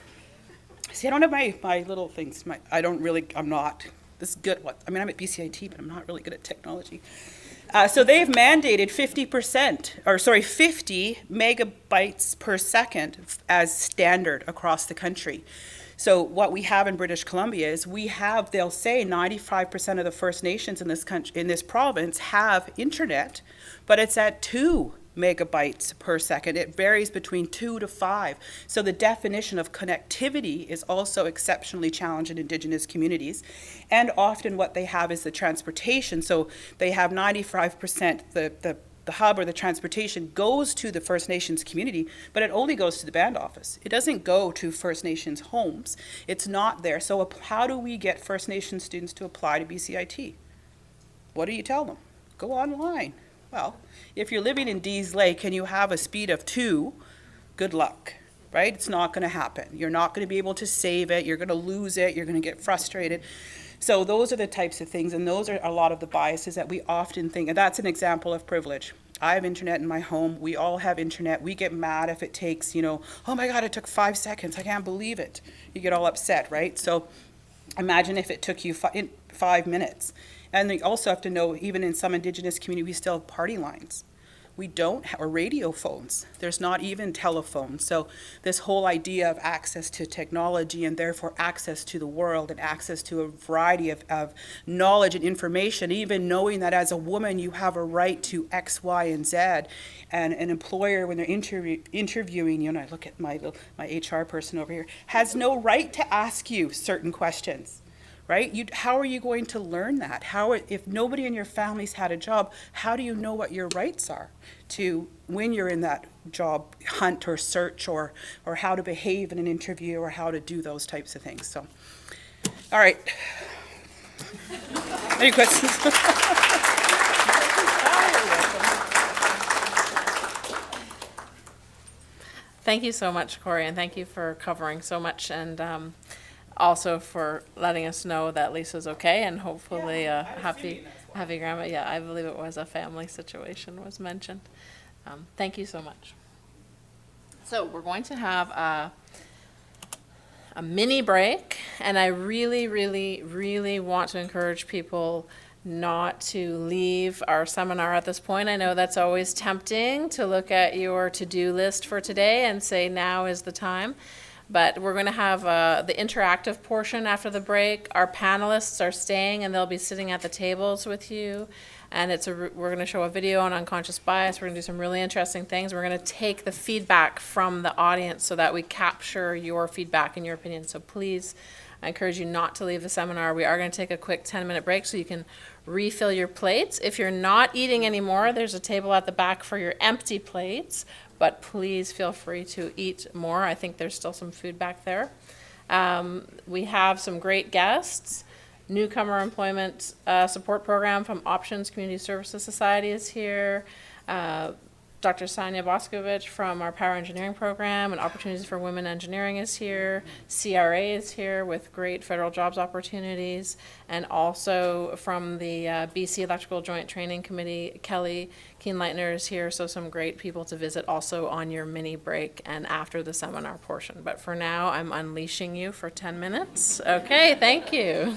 See, I don't have my little things. I'm not. This is good. I'm at BCIT, but I'm not really good at technology. So they've mandated 50 megabytes per second as standard across the country. So what we have in British Columbia is they'll say 95% of the First Nations in this country, in this province, have internet, but it's at 2 megabytes per second. It varies between 2 to 5. So the definition of connectivity is also exceptionally challenged in Indigenous communities. And often what they have is the transportation. So they have 95%, the hub or the transportation goes to the First Nations community, but it only goes to the band office. It doesn't go to First Nations homes. It's not there. So how do we get First Nations students to apply to BCIT? What do you tell them? Go online. Well, if you're living in Dease Lake and you have a speed of 2, good luck, right? It's not going to happen. You're not going to be able to save it. You're going to lose it. You're going to get frustrated. So those are the types of things, and those are a lot of the biases that we often think, and that's an example of privilege. I have internet in my home. We all have internet. We get mad if it takes, oh my God, it took 5 seconds. I can't believe it. You get all upset, right? So imagine if it took you 5 minutes. And you also have to know, even in some Indigenous communities, we still have party lines. We don't have radio phones. There's not even telephones. So this whole idea of access to technology and therefore access to the world and access to a variety of knowledge and information, even knowing that as a woman you have a right to X, Y, and Z, and an employer when they're interviewing you, and I look at my HR person over here, has no right to ask you certain questions. Right? How are you going to learn that? If nobody in your family's had a job, how do you know what your rights are to when you're in that job hunt or search, or how to behave in an interview, or how to do those types of things? So, all right. Any questions? Thank you so much, Corey, and thank you for covering so much, and also for letting us know that Lisa's okay, and hopefully happy grandma. Yeah, I believe it was a family situation was mentioned. Thank you so much. So we're going to have a mini break, and I really, really, really want to encourage people not to leave our seminar at this point. I know that's always tempting to look at your to-do list for today and say now is the time. But we're going to have the interactive portion after the break. Our panelists are staying, and they'll be sitting at the tables with you. And we're going to show a video on unconscious bias. We're going to do some really interesting things. We're going to take the feedback from the audience so that we capture your feedback and your opinion. So please, I encourage you not to leave the seminar. We are going to take a quick 10-minute break so you can refill your plates. If you're not eating anymore, there's a table at the back for your empty plates. but please feel free to eat more. I think there's still some food back there. We have some great guests. Newcomer Employment Support Program from Options Community Services Society is here. Dr. Sanya Boskovich from our Power Engineering Program and Opportunities for Women Engineering is here. CRA is here with great federal jobs opportunities. And also from the BC Electrical Joint Training Committee, Kelly Keenleitner is here. So some great people to visit also on your mini break and after the seminar portion. But for now, I'm unleashing you for 10 minutes. Okay, thank you.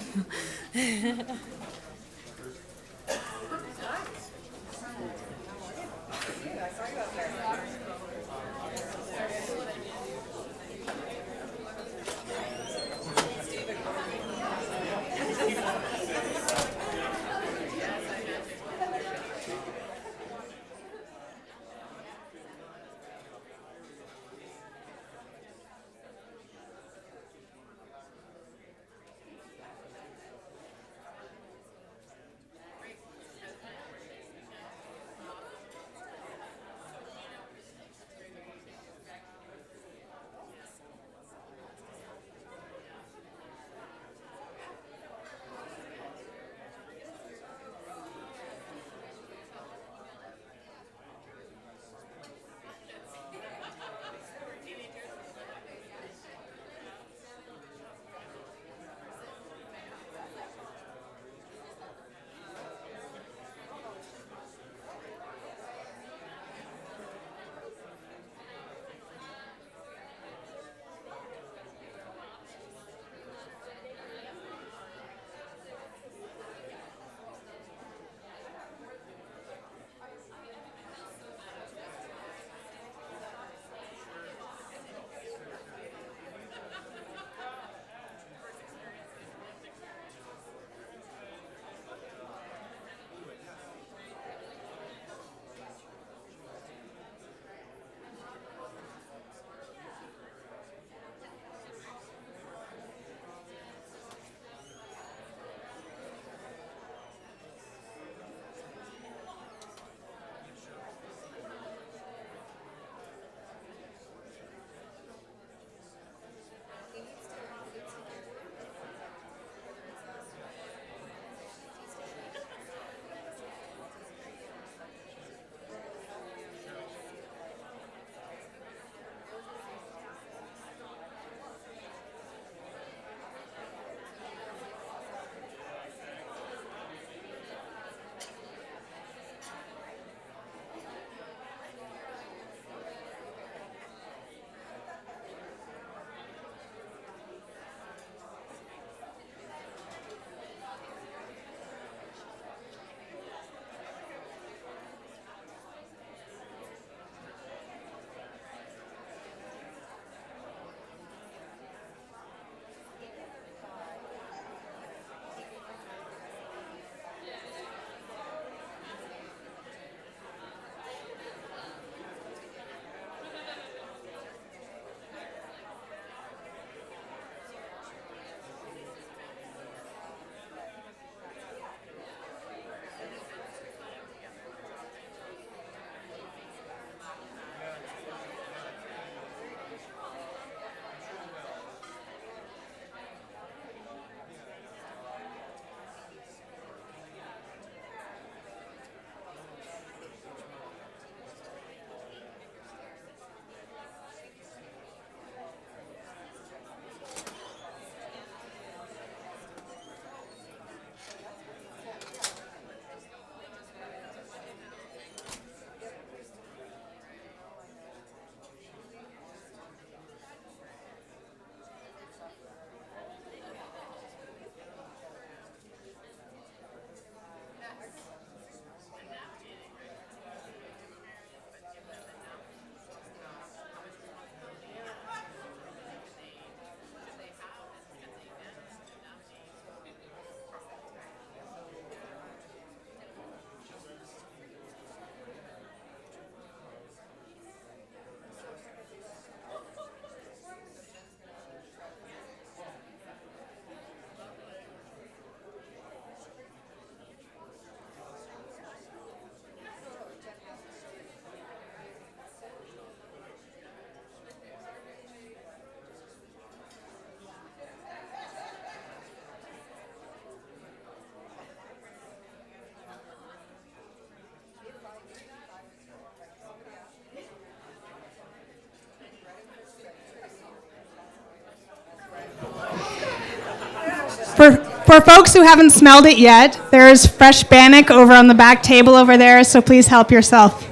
For folks who haven't smelled it yet, there is fresh bannock over on the back table over there, so please help yourself.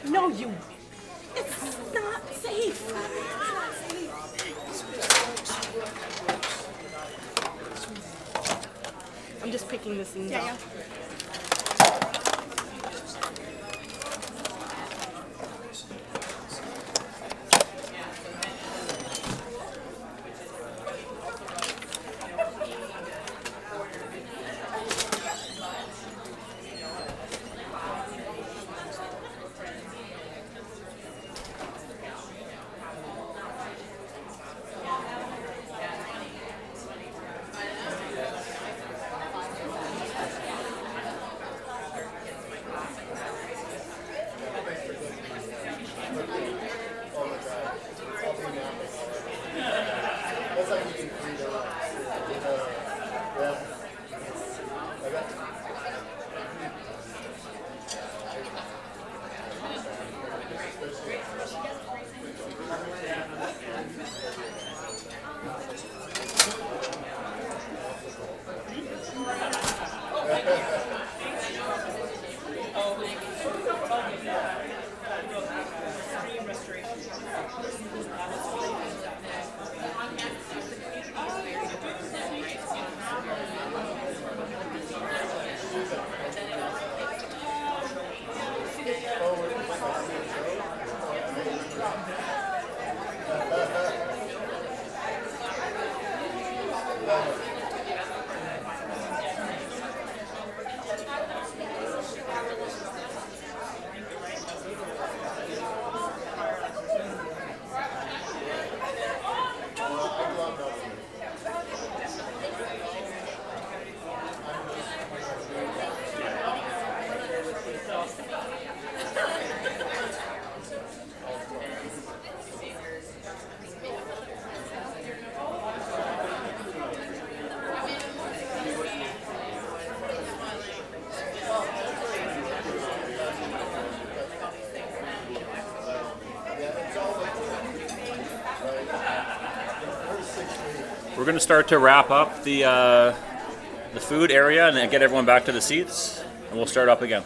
No, you. It's not safe. I'm just picking this thing up. We're going to start to wrap up the food area and then get everyone back to the seats, and we'll start up again.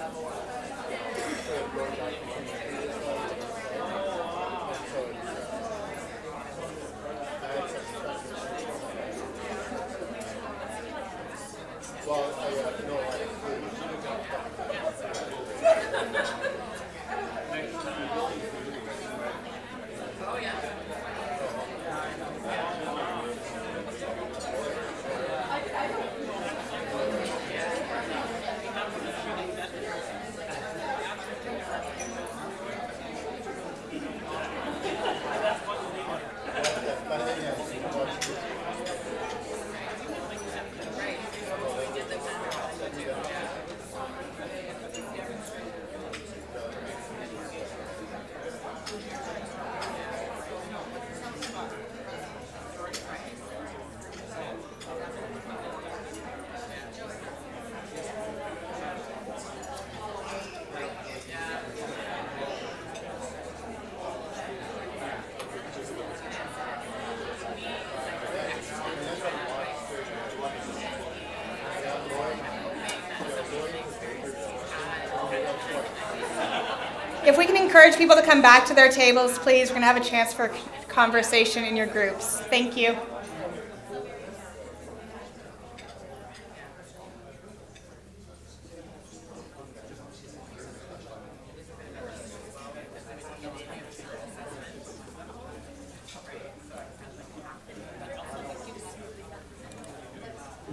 If we can encourage people to come back to their tables, please, we're going to have a chance for conversation in your groups. Thank you.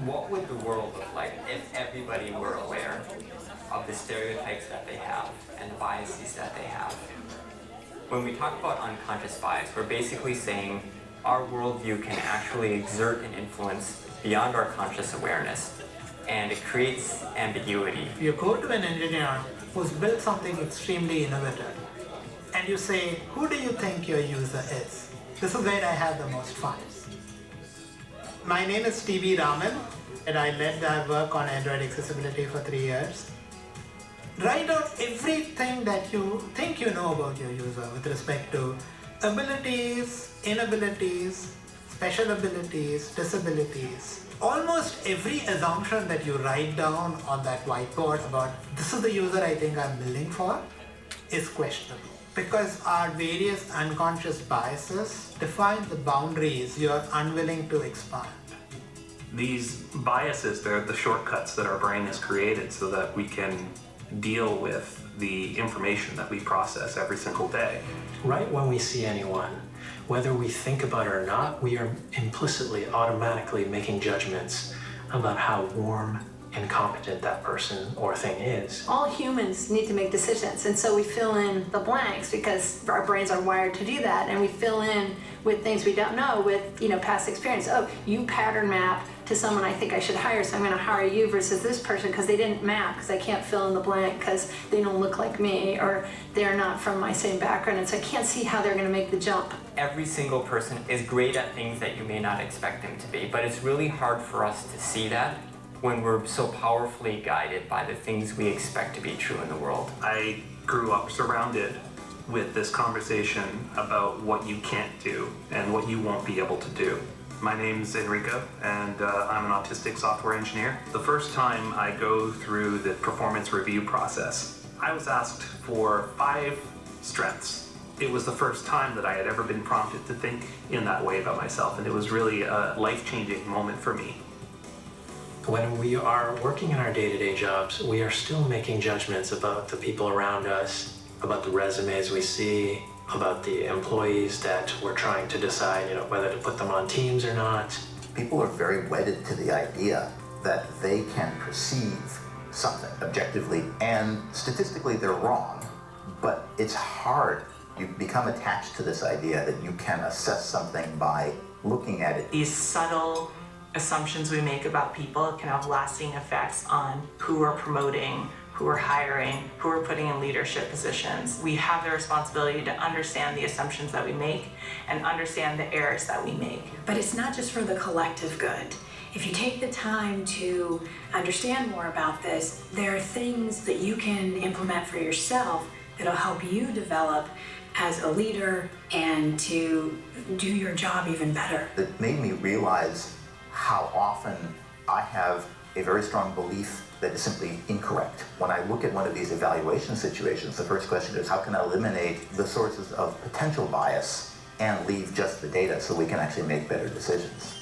What would the world look like if everybody were aware of the stereotypes that they have and the biases that they have? When we talk about unconscious bias, we're basically saying our worldview can actually exert an influence beyond our conscious awareness, and it creates ambiguity. If you go to an engineer who's built something extremely innovative, and you say, who do you think your user is? This is where I have the most fun. My name is TV Raman, and I led that work on Android accessibility for 3 years. Write down everything that you think you know about your user with respect to abilities, inabilities, special abilities, disabilities. Almost every assumption that you write down on that whiteboard about this is the user I think I'm building for is questionable. Because our various unconscious biases define the boundaries you're unwilling to expand. These biases, they're the shortcuts that our brain has created so that we can deal with the information that we process every single day. Right when we see anyone, whether we think about it or not, we are implicitly, automatically making judgments about how warm and competent that person or thing is. All humans need to make decisions, and so we fill in the blanks because our brains are wired to do that, and we fill in with things we don't know with past experience. Oh, you pattern map to someone I think I should hire, so I'm going to hire you versus this person because they didn't map, because I can't fill in the blank because they don't look like me or they're not from my same background, and so I can't see how they're going to make the jump. Every single person is great at things that you may not expect them to be, but it's really hard for us to see that when we're so powerfully guided by the things we expect to be true in the world. I grew up surrounded with this conversation about what you can't do and what you won't be able to do. My name's Enrico, and I'm an autistic software engineer. The first time I go through the performance review process, I was asked for 5 strengths. It was the first time that I had ever been prompted to think in that way about myself, and it was really a life-changing moment for me. When we are working in our day-to-day jobs, we are still making judgments about the people around us, about the resumes we see, about the employees that we're trying to decide, whether to put them on teams or not. People are very wedded to the idea that they can perceive something objectively, and statistically they're wrong, but it's hard. You become attached to this idea that you can assess something by looking at it. These subtle assumptions we make about people can have lasting effects on who we're promoting, who we're hiring, who we're putting in leadership positions. We have the responsibility to understand the assumptions that we make and understand the errors that we make. But it's not just for the collective good. If you take the time to understand more about this, there are things that you can implement for yourself that'll help you develop as a leader and to do your job even better. It made me realize how often I have a very strong belief that is simply incorrect. When I look at one of these evaluation situations, the first question is how can I eliminate the sources of potential bias and leave just the data so we can actually make better decisions.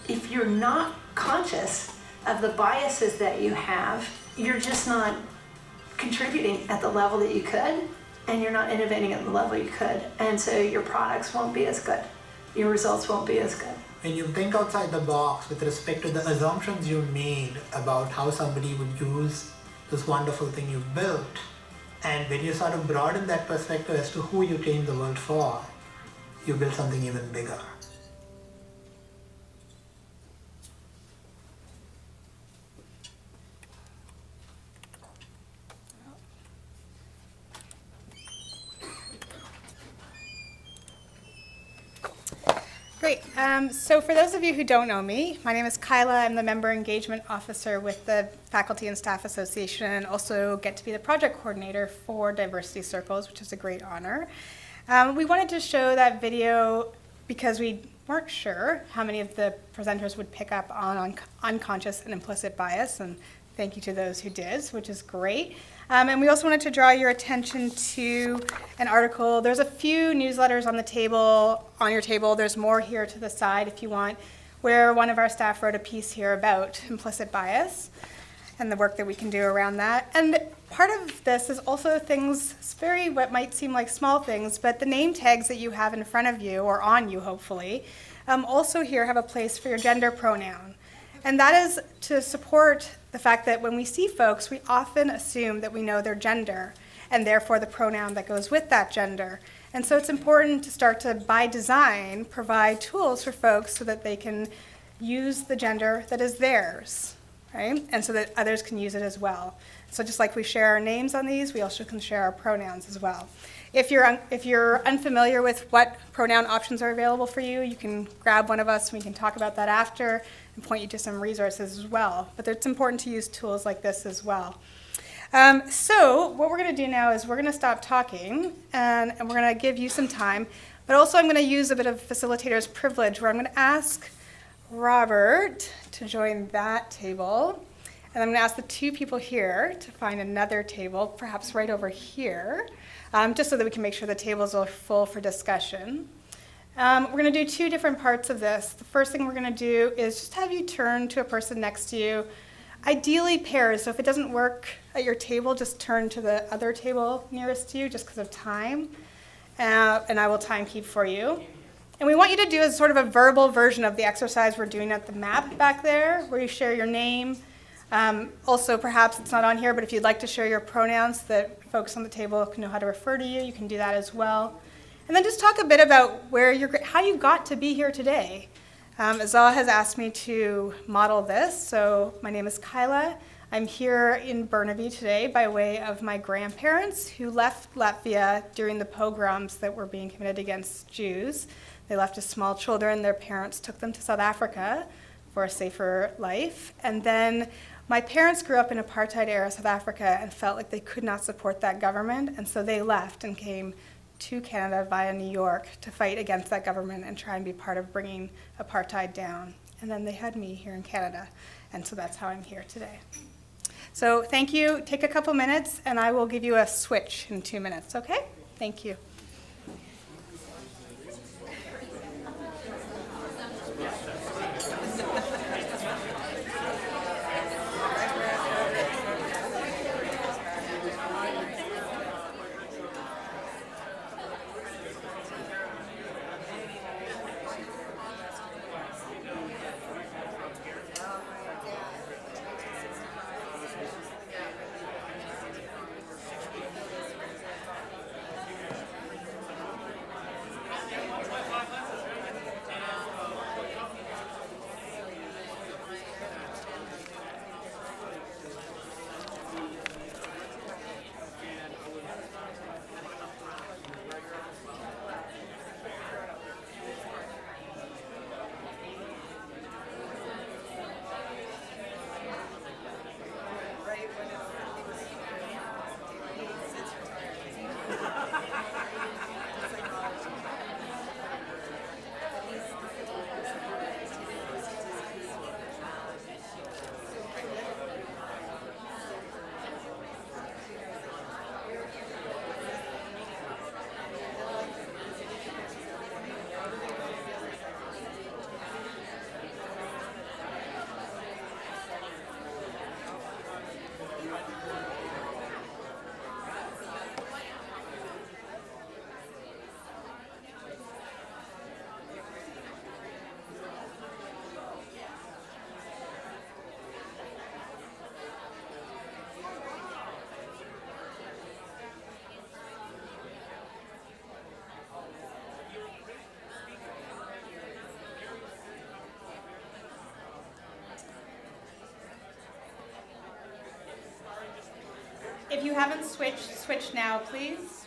If you're not conscious of the biases that you have, you're just not contributing at the level that you could, and you're not innovating at the level you could, and so your products won't be as good. Your results won't be as good. When you think outside the box with respect to the assumptions you made about how somebody would use this wonderful thing you built, and when you sort of broaden that perspective as to who you change the world for, you build something even bigger. Great. So for those of you who don't know me, my name is Kyla. I'm the Member Engagement Officer with the Faculty and Staff Association, and also get to be the project coordinator for Diversity Circles, which is a great honor. We wanted to show that video because we weren't sure how many of the presenters would pick up on unconscious and implicit bias, and thank you to those who did, which is great. And we also wanted to draw your attention to an article. There's a few newsletters on the table, on your table. There's more here to the side if you want, where one of our staff wrote a piece here about implicit bias and the work that we can do around that. And part of this is also things, it's very what might seem like small things, but the name tags that you have in front of you, or on you hopefully, also here have a place for your gender pronoun. And that is to support the fact that when we see folks, we often assume that we know their gender, and therefore the pronoun that goes with that gender. And so it's important to start to, by design, provide tools for folks so that they can use the gender that is theirs, right? And so that others can use it as well. So just like we share our names on these, we also can share our pronouns as well. If you're unfamiliar with what pronoun options are available for you, you can grab one of us and we can talk about that after and point you to some resources as well. But it's important to use tools like this as well. So what we're going to do now is we're going to stop talking and we're going to give you some time. But also I'm going to use a bit of facilitator's privilege where I'm going to ask Robert to join that table. And I'm going to ask the two people here to find another table, perhaps right over here, just so that we can make sure the tables are full for discussion. We're going to do two different parts of this. The first thing we're going to do is just have you turn to a person next to you, ideally pairs. So if it doesn't work at your table, just turn to the other table nearest to you just because of time. And I will time keep for you. And we want you to do a sort of a verbal version of the exercise we're doing at the map back there, where you share your name. Also, perhaps it's not on here, but if you'd like to share your pronouns so that folks on the table can know how to refer to you, you can do that as well. And then just talk a bit about how you got to be here today. Azal has asked me to model this. So my name is Kyla. I'm here in Burnaby today by way of my grandparents who left Latvia during the pogroms that were being committed against Jews. They left as small children. Their parents took them to South Africa for a safer life. And then my parents grew up in apartheid-era South Africa and felt like they could not support that government. And so they left and came to Canada via New York to fight against that government and try and be part of bringing apartheid down. And then they had me here in Canada. And so that's how I'm here today. So thank you. Take a couple minutes, and I will give you a switch in 2 minutes, okay? Thank you. If you haven't switched, switch now, please.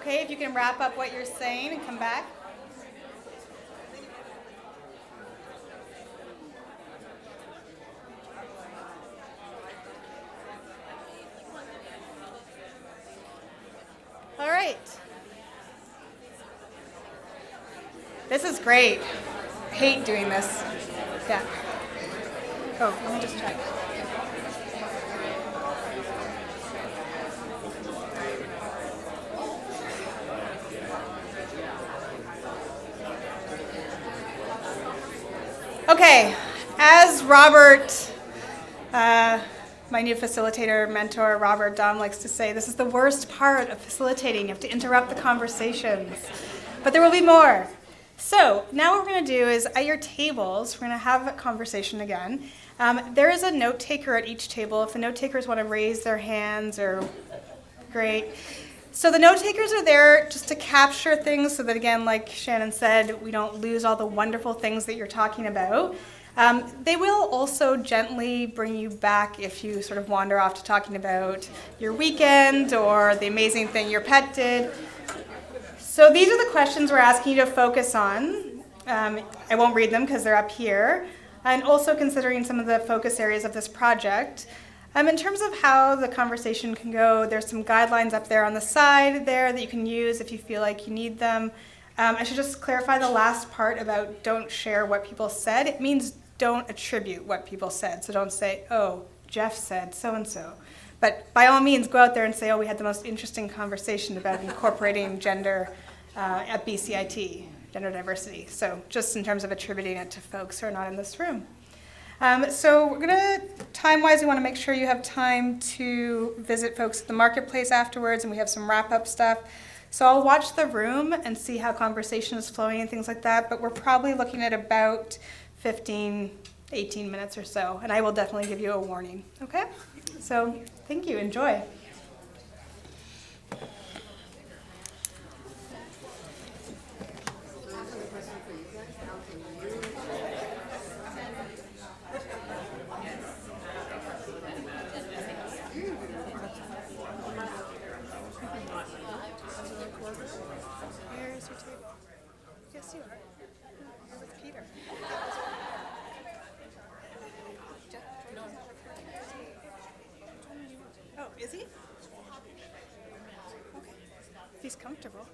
okay if you can wrap up what you're saying and come back? All right. This is great. I hate doing this. Yeah. Oh, let me just check. Okay, as Robert, my new facilitator, mentor, Robert Dom likes to say, this is the worst part of facilitating. You have to interrupt the conversations. But there will be more. So now what we're going to do is at your tables, we're going to have a conversation again. There is a note taker at each table. If the note takers want to raise their hands, or great. So the note takers are there just to capture things so that, again, like Shannon said, we don't lose all the wonderful things that you're talking about. They will also gently bring you back if you sort of wander off to talking about your weekend or the amazing thing your pet did. So these are the questions we're asking you to focus on. I won't read them because they're up here. And also considering some of the focus areas of this project. In terms of how the conversation can go, there's some guidelines up there on the side there that you can use if you feel like you need them. I should just clarify the last part about don't share what people said. It means don't attribute what people said. So don't say, oh, Jeff said so-and-so. But by all means, go out there and say, oh, we had the most interesting conversation about incorporating gender at BCIT, gender diversity. So just in terms of attributing it to folks who are not in this room. So we're gonna, time-wise, we wanna make sure you have time to visit folks at the marketplace afterwards, and we have some wrap-up stuff. So I'll watch the room and see how conversation is flowing and things like that, but we're probably looking at about 15, 18 minutes or so, and I will definitely give you a warning, okay? So thank you, enjoy. Where's your table? Yes, you are. You're with Peter. Oh, is he? Okay. If he's comfortable.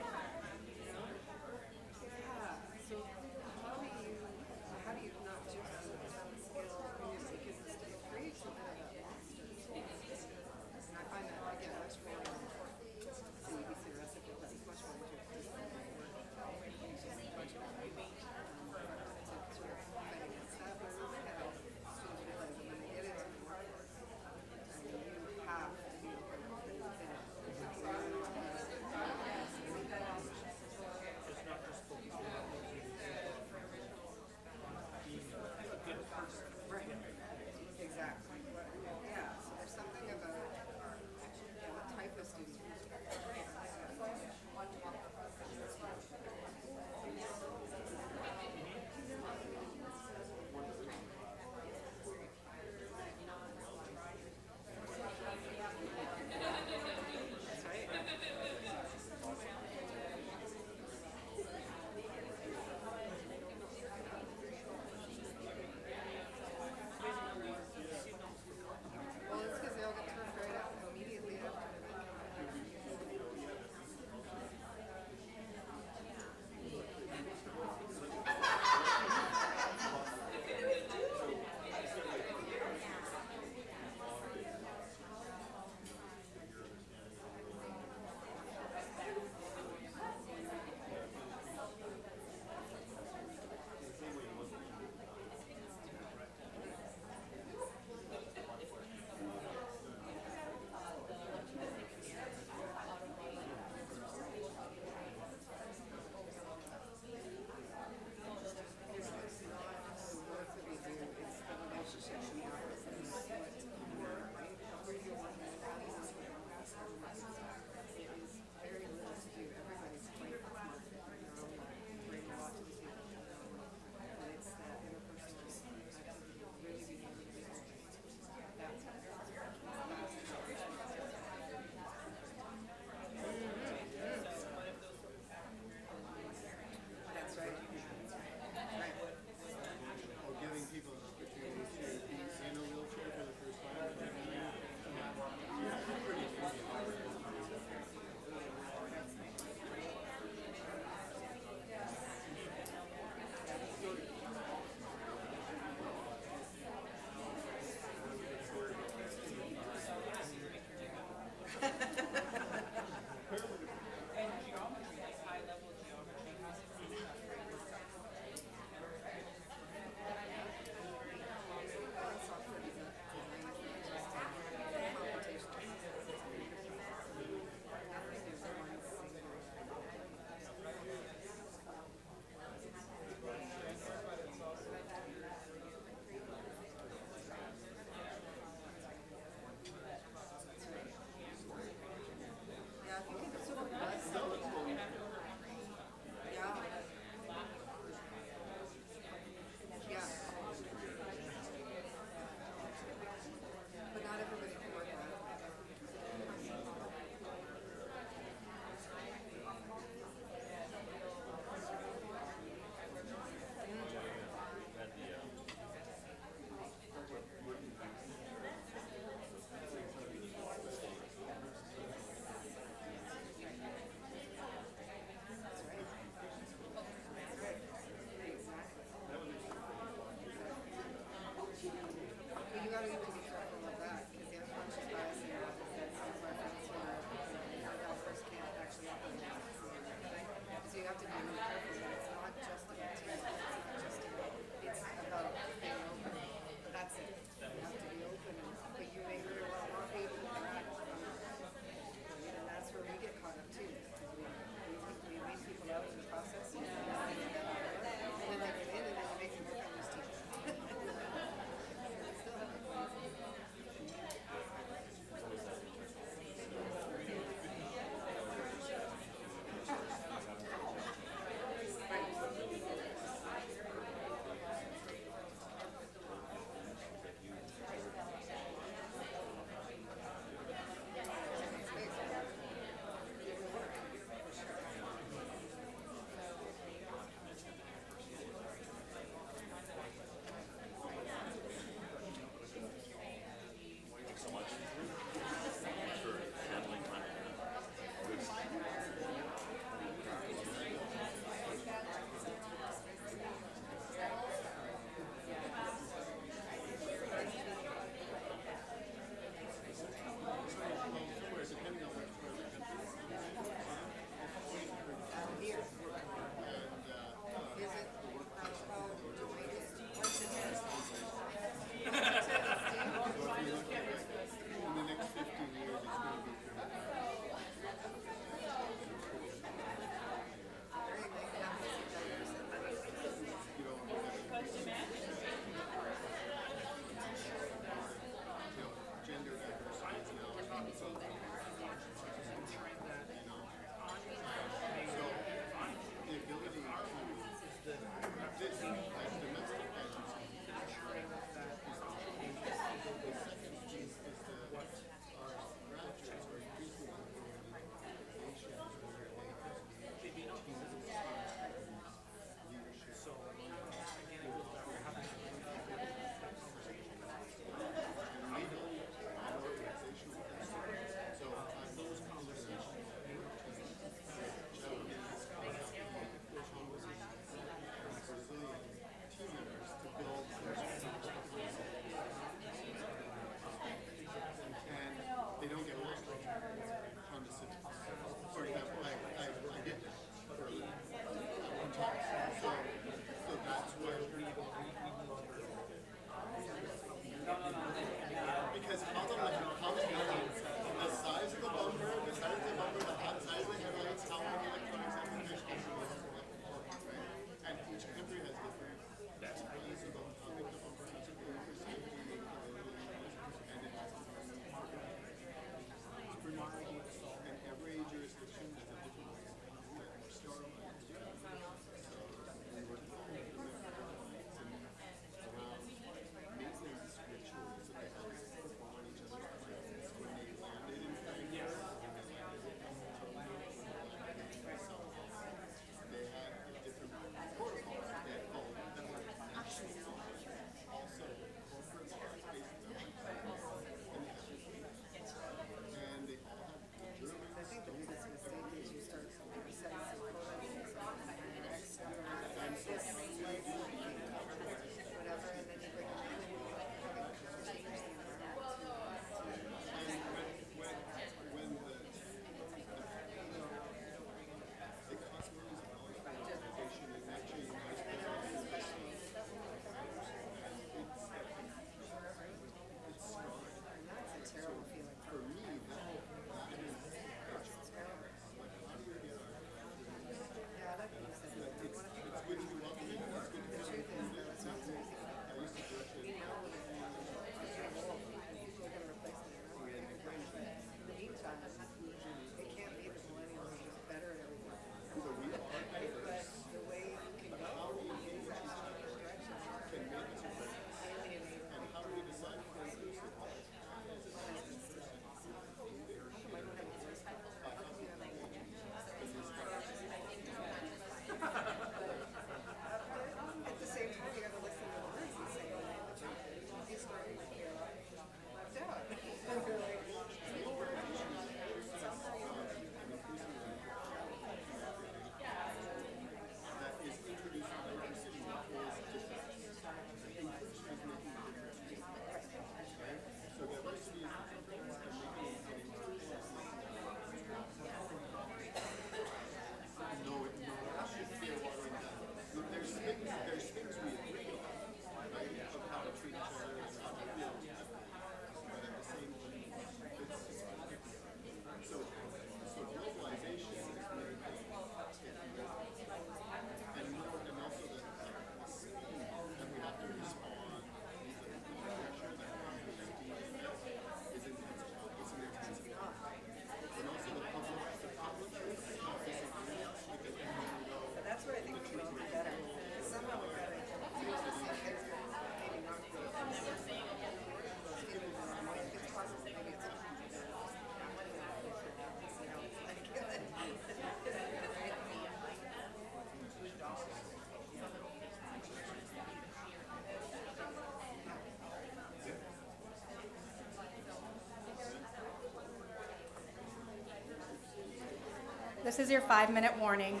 this is your 5-minute warning.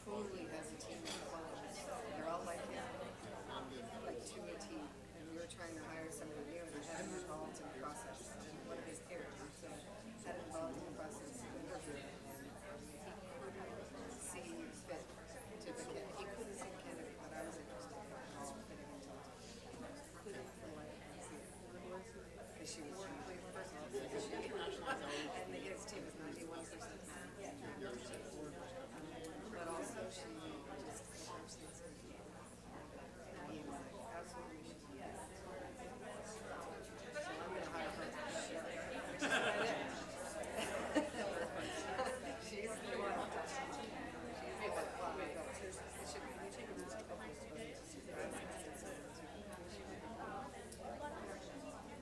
Totally as a team of clones. They're all like him, like to a T. And we were trying to hire somebody new and had him involved in the process. And one of his characters had him involved in the process of interviewing. And he couldn't see fit to the candidate. He couldn't see the candidate, but I was interested in all fitting into it. Couldn't for the life of me see it. Because she was really, first of all, and his team is 91% but also she just understands it. He was like, absolutely. So I'm going to hire her. She's the one. She's the one. We take a look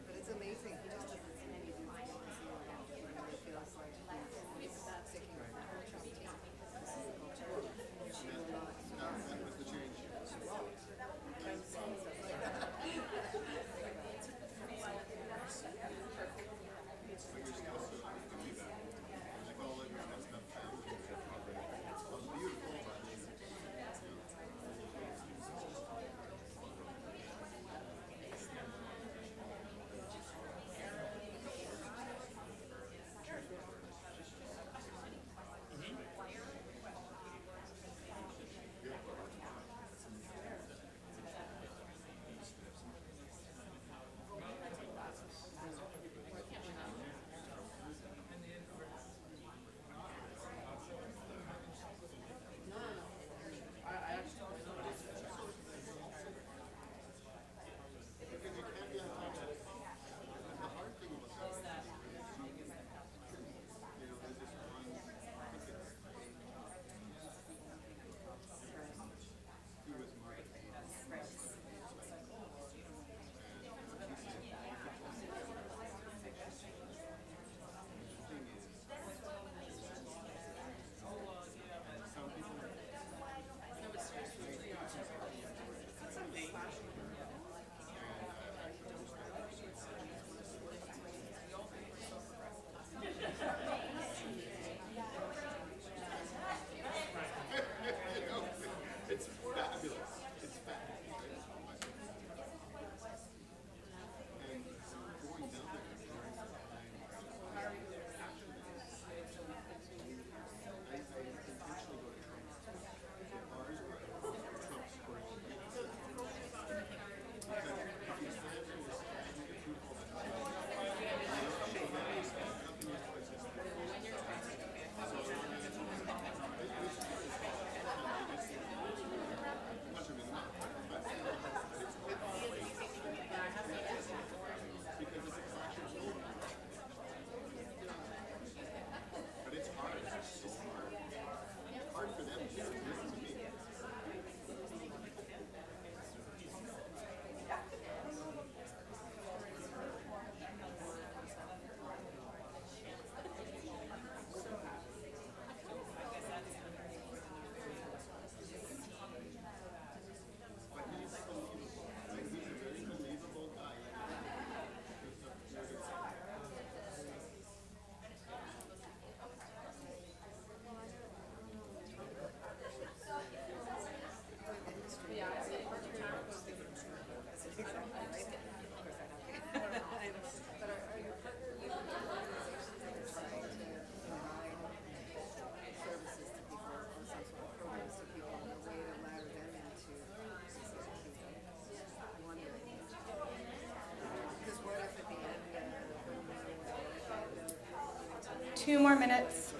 but it's amazing. He just doesn't see any difference. He really feels like he's taking a culture of team. She will not. She won't. I'm saying stuff like It's fabulous. It's fabulous. And going down there, I intentionally go to Trump's bars where Trump supports but it's hard. It's so hard. It's hard for them to listen to me. 2 more minutes.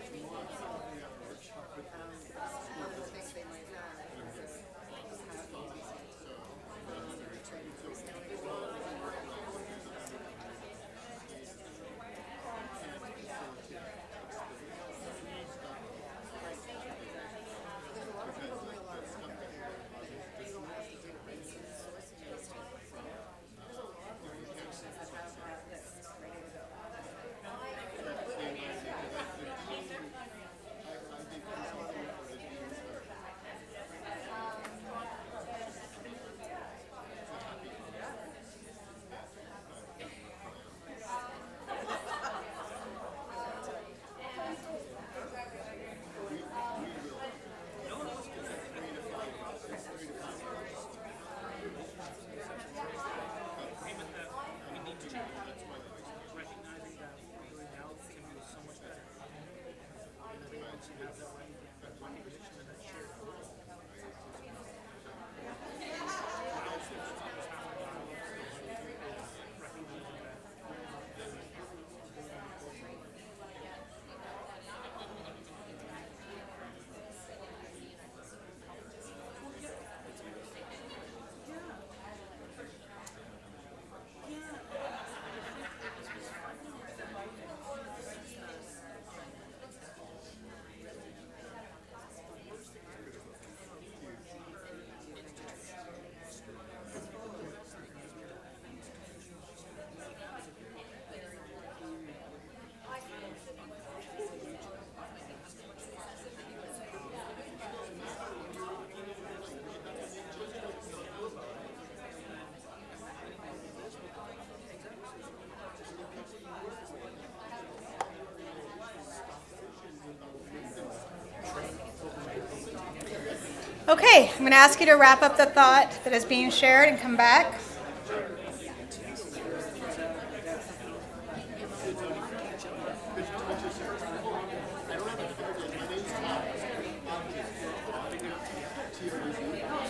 Okay, I'm going to ask you to wrap up the thought that is being shared and come back.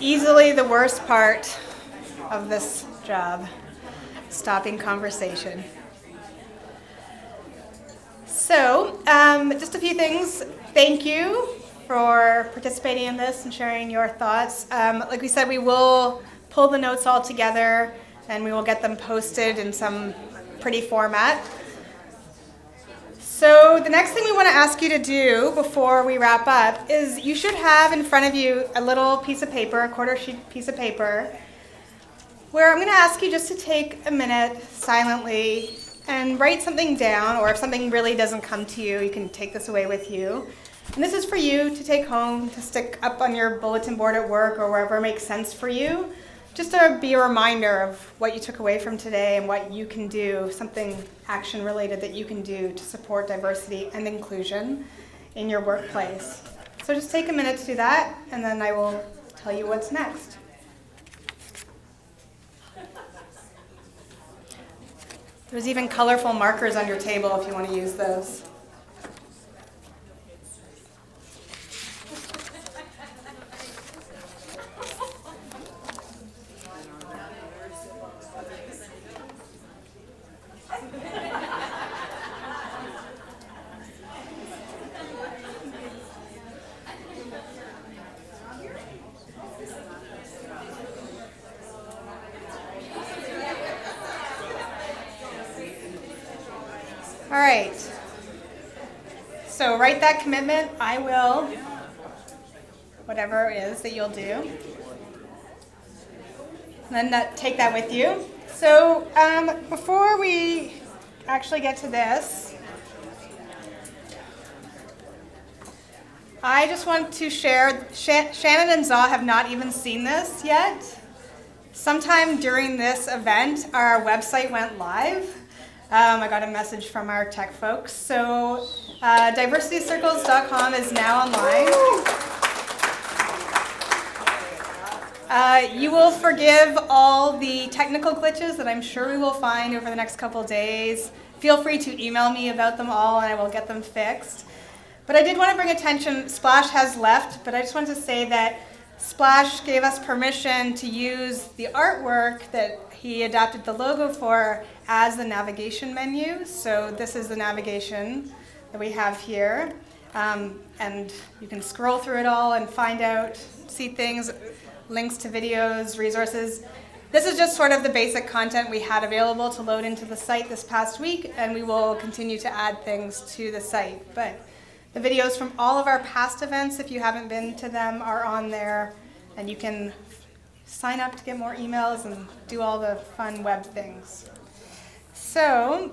Easily the worst part of this job, stopping conversation. So, just a few things. Thank you for participating in this and sharing your thoughts. Like we said, we will pull the notes all together and we will get them posted in some pretty format. So the next thing we want to ask you to do before we wrap up is you should have in front of you a little piece of paper, a quarter sheet piece of paper, where I'm going to ask you just to take a minute silently and write something down, or if something really doesn't come to you, you can take this away with you. And this is for you to take home, to stick up on your bulletin board at work or wherever makes sense for you, just to be a reminder of what you took away from today and what you can do, something action related that you can do to support diversity and inclusion in your workplace. So just take a minute to do that, and then I will tell you what's next. There's even colorful markers on your table if you want to use those. All right. So write that commitment. I will, whatever it is that you'll do. And then take that with you. So before we actually get to this, I just want to share, Shannon and Zaw have not even seen this yet. Sometime during this event, our website went live. I got a message from our tech folks. So diversitycircles.com is now online. You will forgive all the technical glitches that I'm sure we will find over the next couple days. Feel free to email me about them all and I will get them fixed. But I did want to bring attention, Splash has left, but I just wanted to say that Splash gave us permission to use the artwork that he adapted the logo for as the navigation menu. So this is the navigation that we have here. And you can scroll through it all and find out, see things, links to videos, resources. This is just sort of the basic content we had available to load into the site this past week, and we will continue to add things to the site. But the videos from all of our past events, if you haven't been to them, are on there, and you can sign up to get more emails and do all the fun web things. So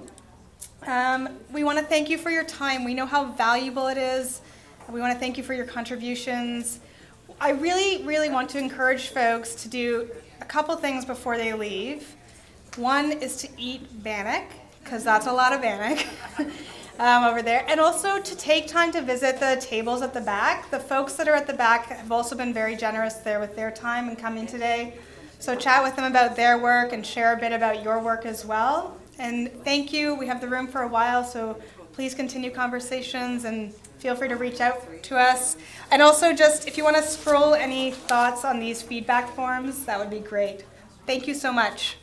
we want to thank you for your time. We know how valuable it is. We want to thank you for your contributions. I really, really want to encourage folks to do a couple things before they leave. One is to eat bannock, because that's a lot of bannock over there. And also to take time to visit the tables at the back. The folks that are at the back have also been very generous there with their time and coming today. So chat with them about their work and share a bit about your work as well. And thank you. We have the room for a while, so please continue conversations and feel free to reach out to us. And also just if you want to scroll any thoughts on these feedback forms, that would be great. Thank you so much.